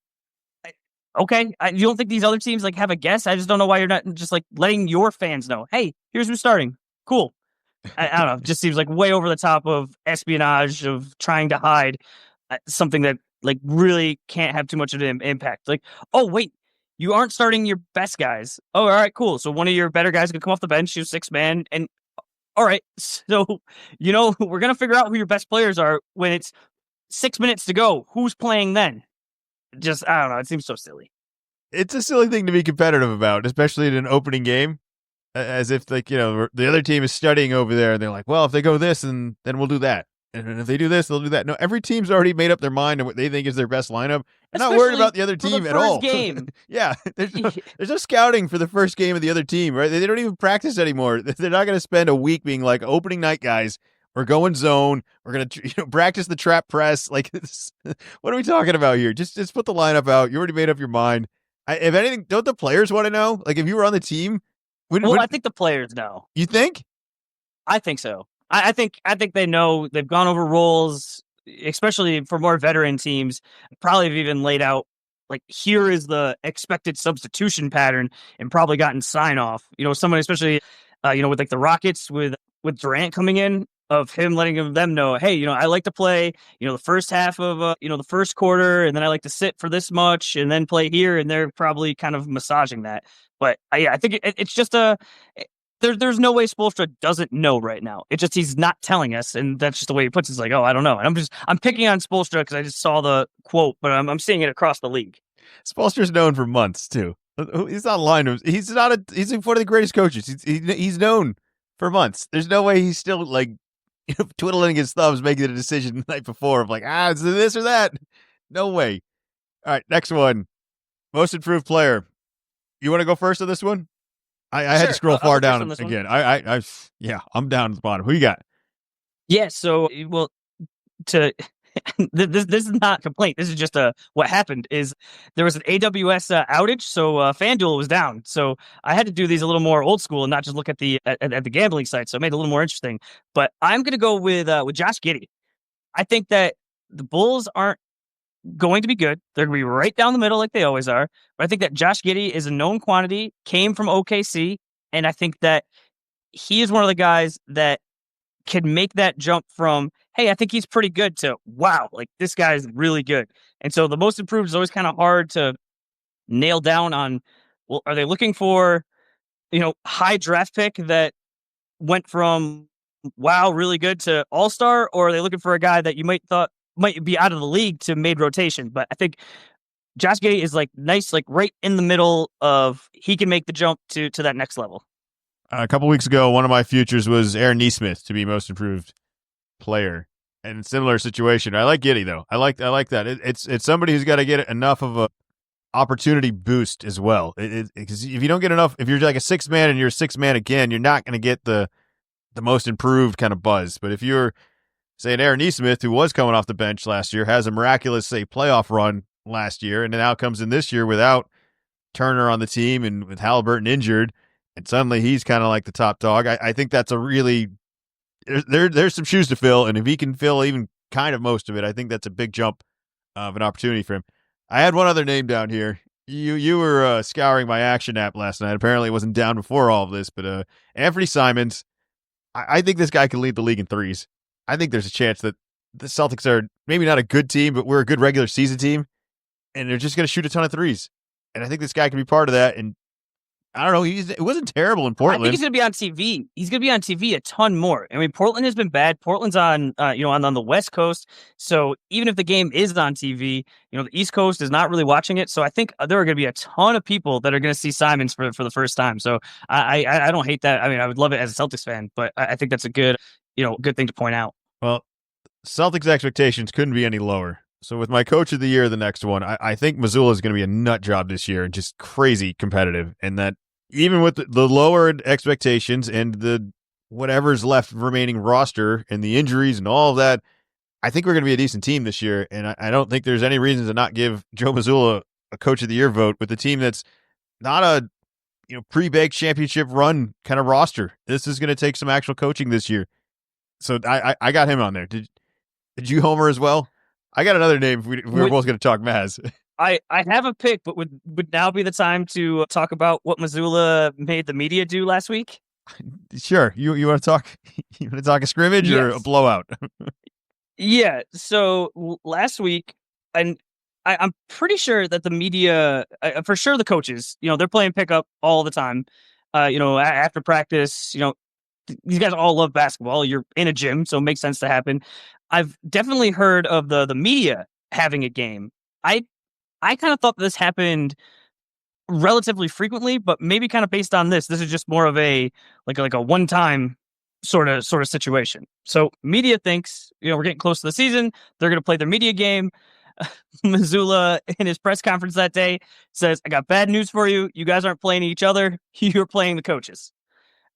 Okay, you don't think these other teams have a guess? I just don't know why you're not just letting your fans know, hey, here's who's starting. Cool. I don't know. It just seems like way over the top of espionage, of trying to hide something that really can't have too much of an impact. Oh, wait, you aren't starting your best guys. Oh, all right, cool. So one of your better guys can come off the bench, you sixth man, and all right. So, we're going to figure out who your best players are when it's 6 minutes to go. Who's playing then? Just, I don't know. It seems so silly. It's a silly thing to be competitive about, especially in an opening game. As if the other team is studying over there, and they're like, well, if they go this, and then we'll do that, and if they do this, they'll do that. No, every team's already made up their mind on what they think is their best lineup. They're not worried about the other team at all. Game. Yeah, there's no scouting for the first game of the other team, right? They don't even practice anymore. They're not going to spend a week being like, opening night guys, we're going zone, we're going to practice the trap press. What are we talking about here? Just put the lineup out. You already made up your mind. If anything, don't the players want to know? If you were on the team. I think the players know. You think? I think so. I think they know. They've gone over roles, especially for more veteran teams. Probably have even laid out here is the expected substitution pattern, and probably gotten sign off. Someone especially with like the Rockets with Durant coming in, of him letting them know, hey, I like to play, the first half of, the first quarter, and then I like to sit for this much and then play here. And they're probably kind of massaging that. But I think it's just there's no way Spoelstra doesn't know right now. It's just he's not telling us, and that's just the way he puts it. It's like, oh, I don't know. And I'm picking on Spoelstra because I just saw the quote, but I'm seeing it across the league. Spoelstra's known for months too. He's not lying to him. He's one of the greatest coaches. He's known for months. There's no way he's still like twiddling his thumbs, making the decision the night before of like, it's this or that. No way. All right, next one. Most improved player. You want to go first on this one? I had to scroll far down again. I'm down at the bottom. Who you got? Yeah, so this is not a complaint. This is just what happened is there was an AWS outage, so FanDuel was down. So I had to do these a little more old school and not just look at the gambling site. So it made it a little more interesting. But I'm going to go with Josh Giddey. I think that the Bulls aren't going to be good. They're going to be right down the middle like they always are. But I think that Josh Giddey is a known quantity, came from OKC, and I think that he is one of the guys that can make that jump from, hey, I think he's pretty good, to, wow, like this guy is really good. And so the most improved is always kind of hard to nail down on, well, are they looking for, high draft pick that went from, wow, really good to all-star, or are they looking for a guy that you might be out of the league to made rotation? But I think Josh Giddey is like nice, like right in the middle of, he can make the jump to that next level. A couple weeks ago, one of my futures was Aaron Nesmith to be most improved player, and similar situation. I like Giddey though. I like that. It's somebody who's got to get enough of a opportunity boost as well. Because if you don't get enough, if you're like a 6 man and you're a 6 man again, you're not going to get the most improved kind of buzz. But if you're, say, an Aaron Nesmith who was coming off the bench last year, has a miraculous, say, playoff run last year, and now comes in this year without Turner on the team and with Halliburton injured, and suddenly he's kind of like the top dog. I think that's a really there's some shoes to fill, and if he can fill even kind of most of it, I think that's a big jump of an opportunity for him. I had one other name down here. You were scouring my action app last night. Apparently it wasn't down before all of this, but Anthony Simons, I think this guy can lead the league in threes. I think there's a chance that the Celtics are maybe not a good team, but we're a good regular season team, and they're just going to shoot a ton of threes. And I think this guy can be part of that. And I don't know, it wasn't terrible in Portland. I think he's going to be on TV. He's going to be on TV a ton more. I mean, Portland has been bad. Portland's on, on the West Coast. So even if the game is on TV, the East Coast is not really watching it. So I think there are going to be a ton of people that are going to see Simons for the first time. So I don't hate that. I mean, I would love it as a Celtics fan, but I think that's a good thing to point out. Well, Celtics expectations couldn't be any lower. So with my coach of the year, the next one, I think Missoula is going to be a nut job this year and just crazy competitive. And that even with the lowered expectations and the whatever's left remaining roster and the injuries and all of that, I think we're going to be a decent team this year. And I don't think there's any reason to not give Joe Missoula a coach of the year vote with a team that's not a pre-baked championship run kind of roster. This is going to take some actual coaching this year. So I got him on there. Did you homer as well? I got another name. We're both going to talk Maz. I have a pick, but would now be the time to talk about what Missoula made the media do last week? Sure. You want to talk? You want to talk a scrimmage or a blowout? Yeah. So last week, and I'm pretty sure that the media, for sure, the coaches, they're playing pickup all the time. After practice, these guys all love basketball. You're in a gym, so it makes sense to happen. I've definitely heard of the media having a game. I kind of thought this happened relatively frequently, but maybe kind of based on this is just more of a like a one-time sort of situation. So media thinks, we're getting close to the season. They're going to play their media game. Missoula, in his press conference that day, says, I got bad news for you. You guys aren't playing each other. You're playing the coaches.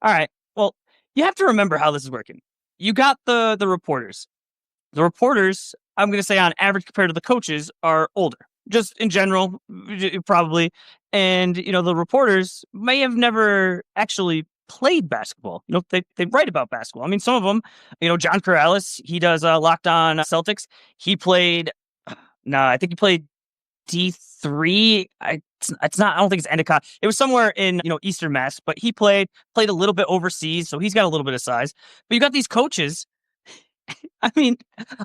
All right. Well, you have to remember how this is working. You got the reporters. The reporters, I'm going to say on average compared to the coaches, are older. Just in general, probably. And, the reporters may have never actually played basketball. They write about basketball. I mean, some of them, John Corrales, he does Locked On Celtics. He played, I think he played D3. It's not. I don't think it's Endicott. It was somewhere in Eastern Mass, but he played a little bit overseas, so he's got a little bit of size. But you got these coaches. I mean,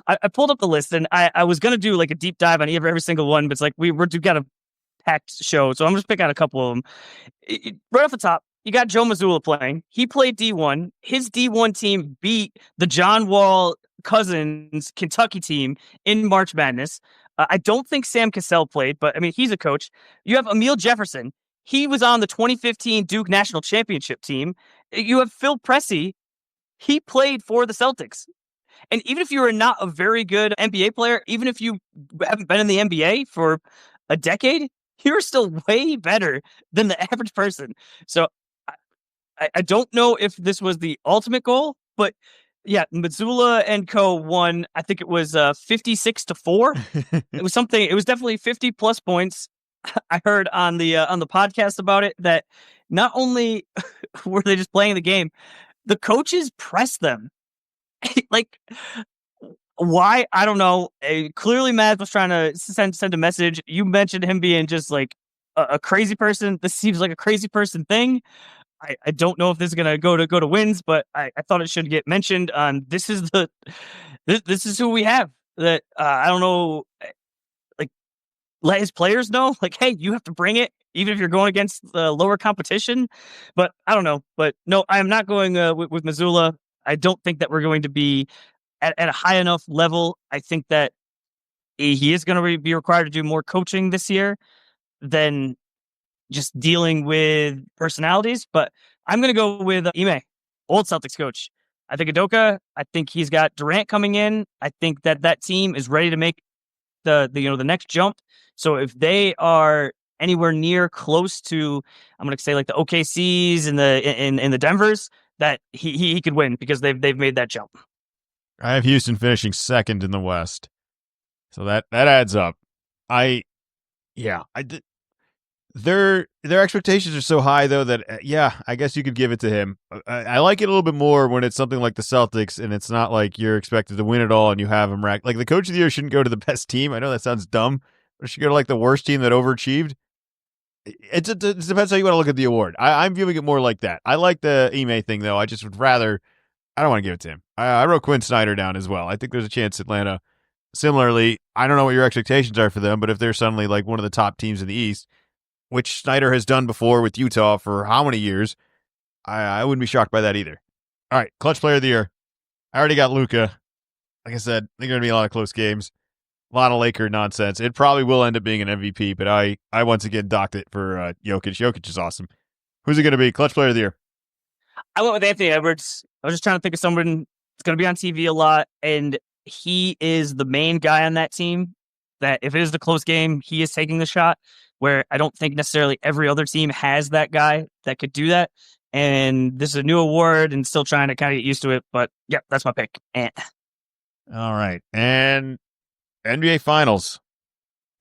I pulled up the list, and I was gonna do like a deep dive on every single one, but it's like we've got a packed show, so I'm just picking out a couple of them. Right off the top, you got Joe Mazzulla playing. He played D1. His D1 team beat the John Wall Cousins Kentucky team in March Madness. I don't think Sam Cassell played, but I mean, he's a coach. You have Emil Jefferson. He was on the 2015 Duke National Championship team. You have Phil Pressey. He played for the Celtics. And even if you are not a very good NBA player, even if you haven't been in the NBA for a decade, you're still way better than the average person. So I don't know if this was the ultimate goal, but yeah, Mazzulla and co won. I think it was 56-4. It was something. It was definitely 50 plus points. I heard on the podcast about it that not only were they just playing the game, the coaches pressed them. Like, why? I don't know. Clearly, Matt was trying to send a message. You mentioned him being just like a crazy person. This seems like a crazy person thing. I don't know if this is gonna go to wins, but I thought it should get mentioned. This is who we have. That I don't know. Like, let his players know. Like, hey, you have to bring it, even if you're going against the lower competition. But I don't know. But no, I am not going with Mazzulla. I don't think that we're going to be at a high enough level. I think that he is going to be required to do more coaching this year than just dealing with personalities. But I'm going to go with Ime, old Celtics coach. I think Udoka. I think he's got Durant coming in. I think that team is ready to make the next jump. So if they are anywhere near close to, I'm going to say like the OKCs and the Denvers, that he could win because they've made that jump. I have Houston finishing second in the West, so that adds up. Their expectations are so high though that I guess you could give it to him. I like it a little bit more when it's something like the Celtics and it's not like you're expected to win it all and you have them racked. Like the coach of the year shouldn't go to the best team. I know that sounds dumb, but it should go to like the worst team that overachieved. It depends how you want to look at the award. I'm viewing it more like that. I like the Ime thing, though. I just would rather... I don't want to give it to him. I wrote Quinn Snyder down as well. I think there's a chance Atlanta... Similarly, I don't know what your expectations are for them, but if they're suddenly like one of the top teams in the East, which Snyder has done before with Utah for how many years, I wouldn't be shocked by that either. All right, clutch player of the year. I already got Luka. Like I said, I think there are going to be a lot of close games. A lot of Laker nonsense. It probably will end up being an MVP, but I once again docked it for Jokic. Jokic is awesome. Who's it going to be? Clutch player of the year. I went with Anthony Edwards. I was just trying to think of someone that's going to be on TV a lot, and he is the main guy on that team. That if it is the close game, he is taking the shot, where I don't think necessarily every other team has that guy that could do that. And this is a new award and still trying to kind of get used to it. But, yeah, that's my pick. All right. And NBA Finals.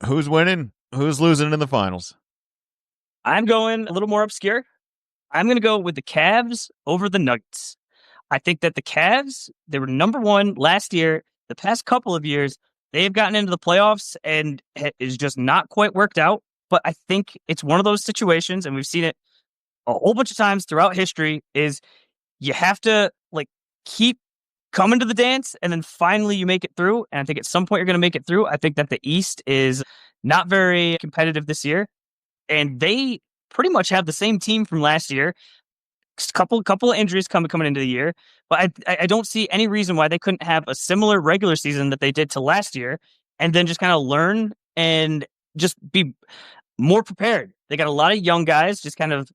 Who's winning? Who's losing in the finals? I'm going a little more obscure. I'm going to go with the Cavs over the Nuggets. I think that the Cavs, they were number one last year. The past couple of years, they have gotten into the playoffs and it is just not quite worked out. But I think it's one of those situations, and we've seen it a whole bunch of times throughout history, is you have to like keep coming to the dance, and then finally you make it through. And I think at some point you're going to make it through. I think that the East is not very competitive this year, and they pretty much have the same team from last year. Couple of injuries coming into the year, but I don't see any reason why they couldn't have a similar regular season that they did to last year, and then just kind of learn and just be more prepared. They got a lot of young guys, just kind of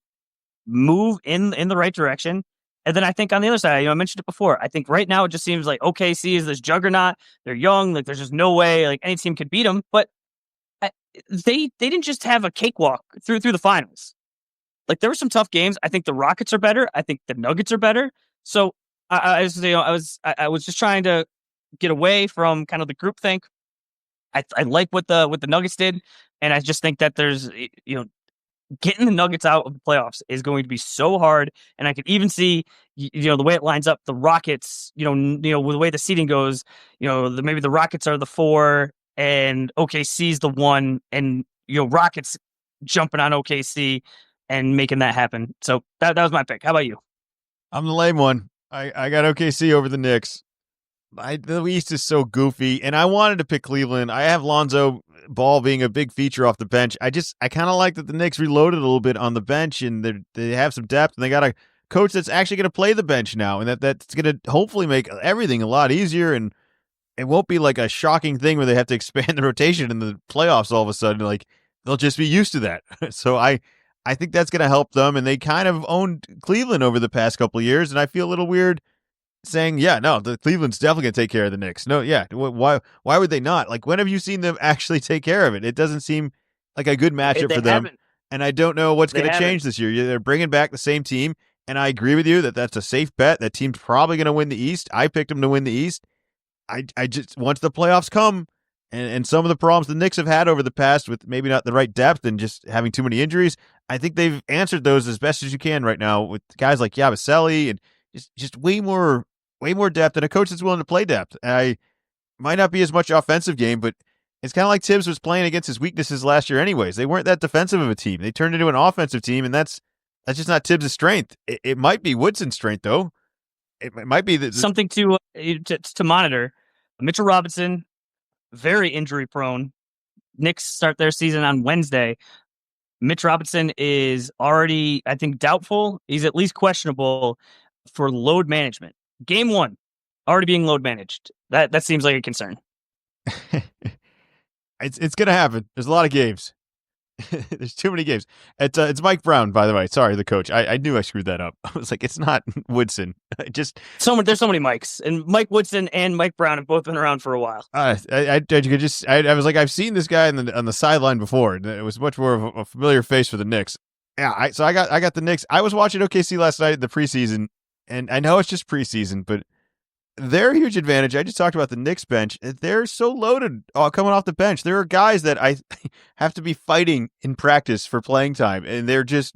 move in the right direction. And then I think on the other side, I mentioned it before. I think right now it just seems like OKC is this juggernaut. They're young, like there's just no way like any team could beat them. But they didn't just have a cakewalk through the finals. Like there were some tough games. I think the Rockets are better. I think the Nuggets are better. So I was just trying to get away from kind of the groupthink. I like what the Nuggets did, and I just think that there's getting the Nuggets out of the playoffs is going to be so hard. And I could even see the way it lines up. The Rockets, with the way the seeding goes, maybe the Rockets are the 4 and OKC's the one, and Rockets jumping on OKC and making that happen. So that was my pick. How about you? I'm the lame one. I got OKC over the Knicks. The East is so goofy, and I wanted to pick Cleveland. I have Lonzo Ball being a big feature off the bench. I kind of like that the Knicks reloaded a little bit on the bench, and they have some depth, and they got a coach that's actually going to play the bench now, and that's going to hopefully make everything a lot easier, and it won't be like a shocking thing where they have to expand the rotation in the playoffs all of a sudden. Like, they'll just be used to that. So I think that's going to help them, and they kind of owned Cleveland over the past couple of years, and I feel a little weird saying, yeah, no, the Cleveland's definitely going to take care of the Knicks. No, yeah, why would they not? Like, when have you seen them actually take care of it? It doesn't seem like a good matchup for them, and I don't know what's going to change this year. They're bringing back the same team, and I agree with you that that's a safe bet. That team's probably going to win the East. I picked them to win the East. I just, once the playoffs come, and some of the problems the Knicks have had over the past with maybe not the right depth and just having too many injuries, I think they've answered those as best as you can right now with guys like Yabusele and just way more depth and a coach that's willing to play depth. I might not be as much offensive game, but it's kind of like Tibbs was playing against his weaknesses last year anyways. They weren't that defensive of a team. They turned into an offensive team, and that's just not Tibbs' strength. It might be Woodson's strength, though. It might be something to monitor. Mitchell Robinson, very injury prone. Knicks start their season on Wednesday. Mitch Robinson is already, I think, doubtful. He's at least questionable for load management. Game 1, already being load managed. That seems like a concern. It's going to happen. There's a lot of games. There's too many games. It's Mike Brown, by the way. Sorry, the coach. I knew I screwed that up. I was like, it's not Woodson. There's so many Mikes, and Mike Woodson and Mike Brown have both been around for a while. I was like, I've seen this guy on the sideline before, and it was much more of a familiar face for the Knicks. Yeah, so I got the Knicks. I was watching OKC last night in the preseason, and I know it's just preseason, but their huge advantage, I just talked about the Knicks bench. They're so loaded coming off the bench. There are guys that I have to be fighting in practice for playing time, and they're just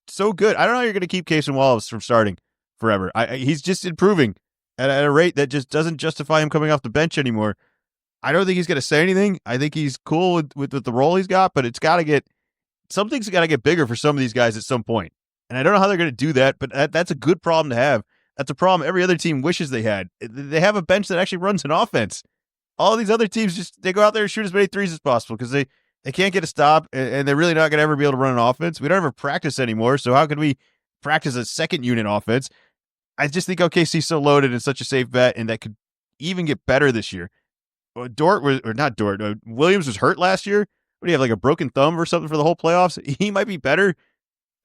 so good. I don't know how you're going to keep Casey Wallace from starting forever. He's just improving at a rate that just doesn't justify him coming off the bench anymore. I don't think he's going to say anything. I think he's cool with the role he's got, but something's got to get bigger for some of these guys at some point. And I don't know how they're going to do that, but that's a good problem to have. That's a problem every other team wishes they had. They have a bench that actually runs an offense. All these other teams they go out there and shoot as many threes as possible because they can't get a stop, and they're really not going to ever be able to run an offense. We don't ever practice anymore, so how could we practice a second unit offense? I just think OKC's so loaded and such a safe bet, and that could even get better this year. Williams was hurt last year. What do you have, like a broken thumb or something for the whole playoffs? He might be better.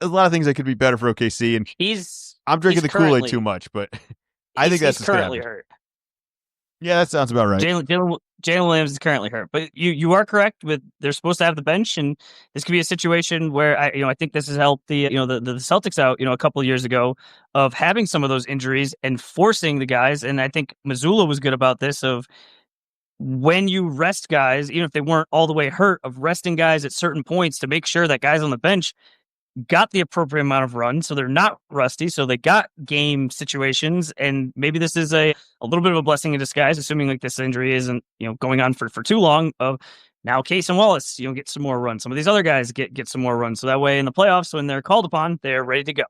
There's a lot of things that could be better for OKC, and I'm drinking the Kool-Aid too much, but I think that's currently hurt. Yeah, that sounds about right. Jalen Williams is currently hurt, but you are correct with they're supposed to have the bench, and this could be a situation where I think this has helped the Celtics out a couple of years ago of having some of those injuries and forcing the guys, and I think Mazzulla was good about this of when you rest guys, even if they weren't all the way hurt, of resting guys at certain points to make sure that guys on the bench got the appropriate amount of run, so they're not rusty, so they got game situations, and maybe this is a little bit of a blessing in disguise, assuming like this injury isn't going on for too long. Of now, Case and Wallace, get some more run. Some of these other guys get some more run, so that way in the playoffs when they're called upon, they're ready to go.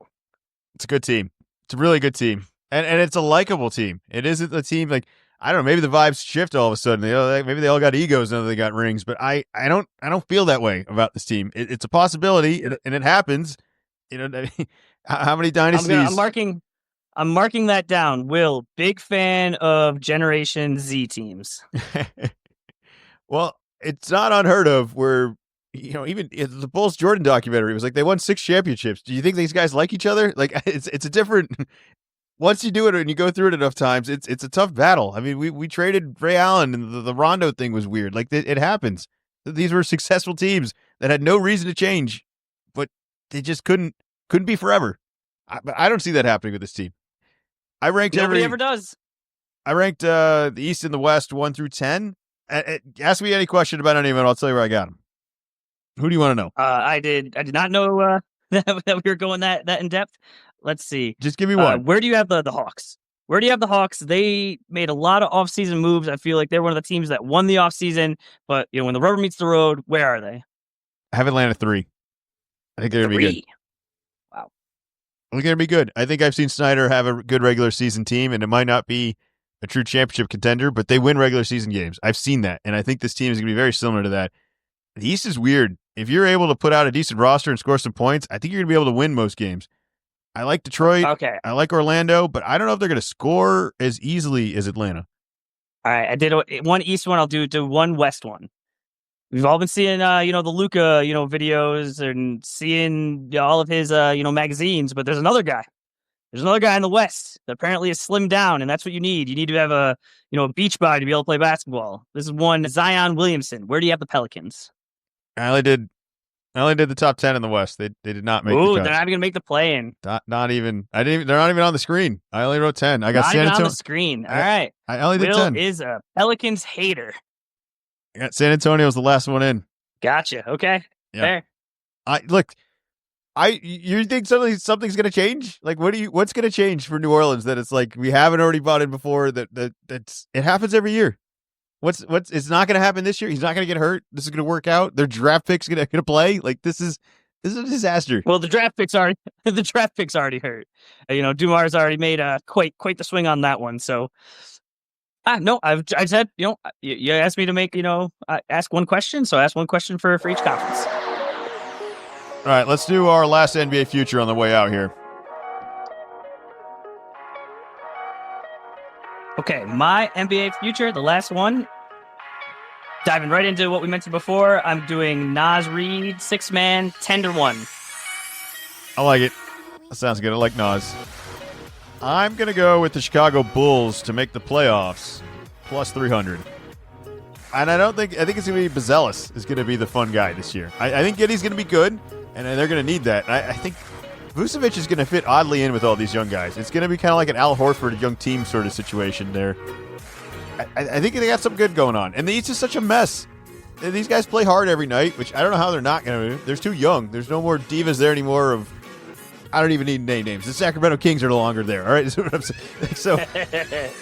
It's a good team. It's a really good team, and it's a likable team. It isn't a team like, I don't know, maybe the vibes shift all of a sudden. Maybe they all got egos now that they got rings, but I don't feel that way about this team. It's a possibility, and it happens. How many dynasties? I'm marking that down. Will, big fan of Generation Z teams. Well, it's not unheard of where even the Bulls Jordan documentary was like they won 6 championships. Do you think these guys like each other? Like it's a different. Once you do it and you go through it enough times, it's a tough battle. I mean, we traded Ray Allen, and the Rondo thing was weird. Like it happens. These were successful teams that had no reason to change, but they just couldn't be forever. But I don't see that happening with this team. I ranked nobody ever does. I ranked the East and the West 1 through 10. Ask me any question about any of it. I'll tell you where I got them. Who do you want to know? I did not know that we were going that in depth. Let's see. Just give me one. Where do you have the Hawks? Where do you have the Hawks? They made a lot of offseason moves. I feel like they're one of the teams that won the offseason, but when the rubber meets the road, where are they? I have Atlanta 3. I think they're going to be good. Wow. They're going to be good. I think I've seen Snyder have a good regular season team, and it might not be a true championship contender, but they win regular season games. I've seen that, and I think this team is going to be very similar to that. The East is weird. If you're able to put out a decent roster and score some points, I think you're going to be able to win most games. I like Detroit. Okay. I like Orlando, but I don't know if they're going to score as easily as Atlanta. All right. I did one East one. I'll do one West one. We've all been seeing, the Luka, videos and seeing all of his, magazines, but there's another guy. There's another guy in the West that apparently is slimmed down, and that's what you need. You need to have a beach body to be able to play basketball. This is one Zion Williamson. Where do you have the Pelicans? I only did the top 10 in the West. They did not make the cut. They're not even going to make the play-in. Not even. They're not even on the screen. I only wrote 10. I got not San even Antonio on the screen. All right. I only did Will 10. is a Pelicans hater. I got San Antonio was the last one in. Gotcha. Okay. Yeah. Fair. You think something's going to change? Like, what's going to change for New Orleans that it's like we haven't already bought in before? It happens every year. It's not going to happen this year. He's not going to get hurt. This is going to work out. Their draft picks going to play. Like, this is a disaster. Well, the draft picks already hurt. Dumar's already made quite the swing on that one. So, no, I said, you asked me to make, ask one question. So I asked one question for each conference. All right, let's do our last NBA future on the way out here. Okay, my NBA future, the last one. Diving right into what we mentioned before, I'm doing Nas Reed, 6-man, 10-1. I like it. That sounds good. I like Nas. I'm going to go with the Chicago Bulls to make the playoffs, plus 300. And I think it's going to be Bazelis is going to be the fun guy this year. I think Giddey's going to be good, and they're going to need that. I think Vucevic is going to fit oddly in with all these young guys. It's going to be kind of like an Al Horford young team sort of situation there. I think they got something good going on. And the East is such a mess. These guys play hard every night, which I don't know how they're not going to. They're too young. There's no more divas there anymore I don't even need name names. The Sacramento Kings are no longer there. All right, is what I'm saying. So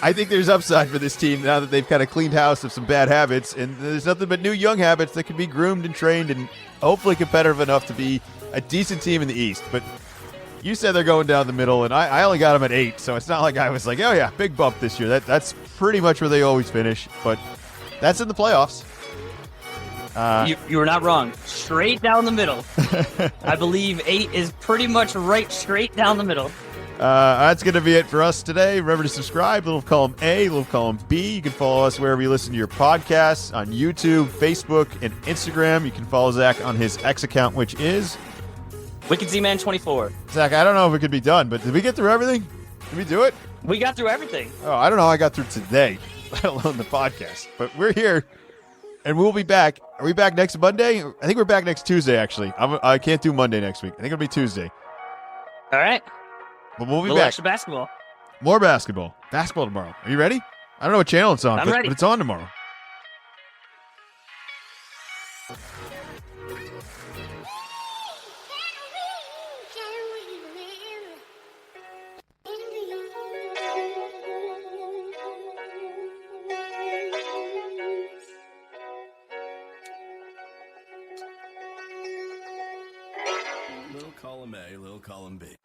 I think there's upside for this team now that they've kind of cleaned house of some bad habits, and there's nothing but new young habits that can be groomed and trained and hopefully competitive enough to be a decent team in the East. But you said they're going down the middle, and I only got them at 8, so it's not like I was like, oh yeah, big bump this year. That's pretty much where they always finish, but that's in the playoffs. You were not wrong. Straight down the middle. I believe 8 is pretty much right straight down the middle. That's going to be it for us today. Remember to subscribe, little column A, little column B. You can follow us wherever you listen to your podcasts, on YouTube, Facebook, and Instagram. You can follow Zach on his X account, which is Wicked Z-Man 24. Zach, I don't know if it could be done, but did we get through everything? Did we do it? We got through everything. Oh, I don't know how I got through today, let alone the podcast. But we're here, and we'll be back. Are we back next Monday? I think we're back next Tuesday, actually. I can't do Monday next week. I think it'll be Tuesday. All right. But we'll be back. Extra basketball. More basketball. Basketball tomorrow. Are you ready? I don't know what channel it's on, I'm ready. But it's on tomorrow. Little column A, little column B.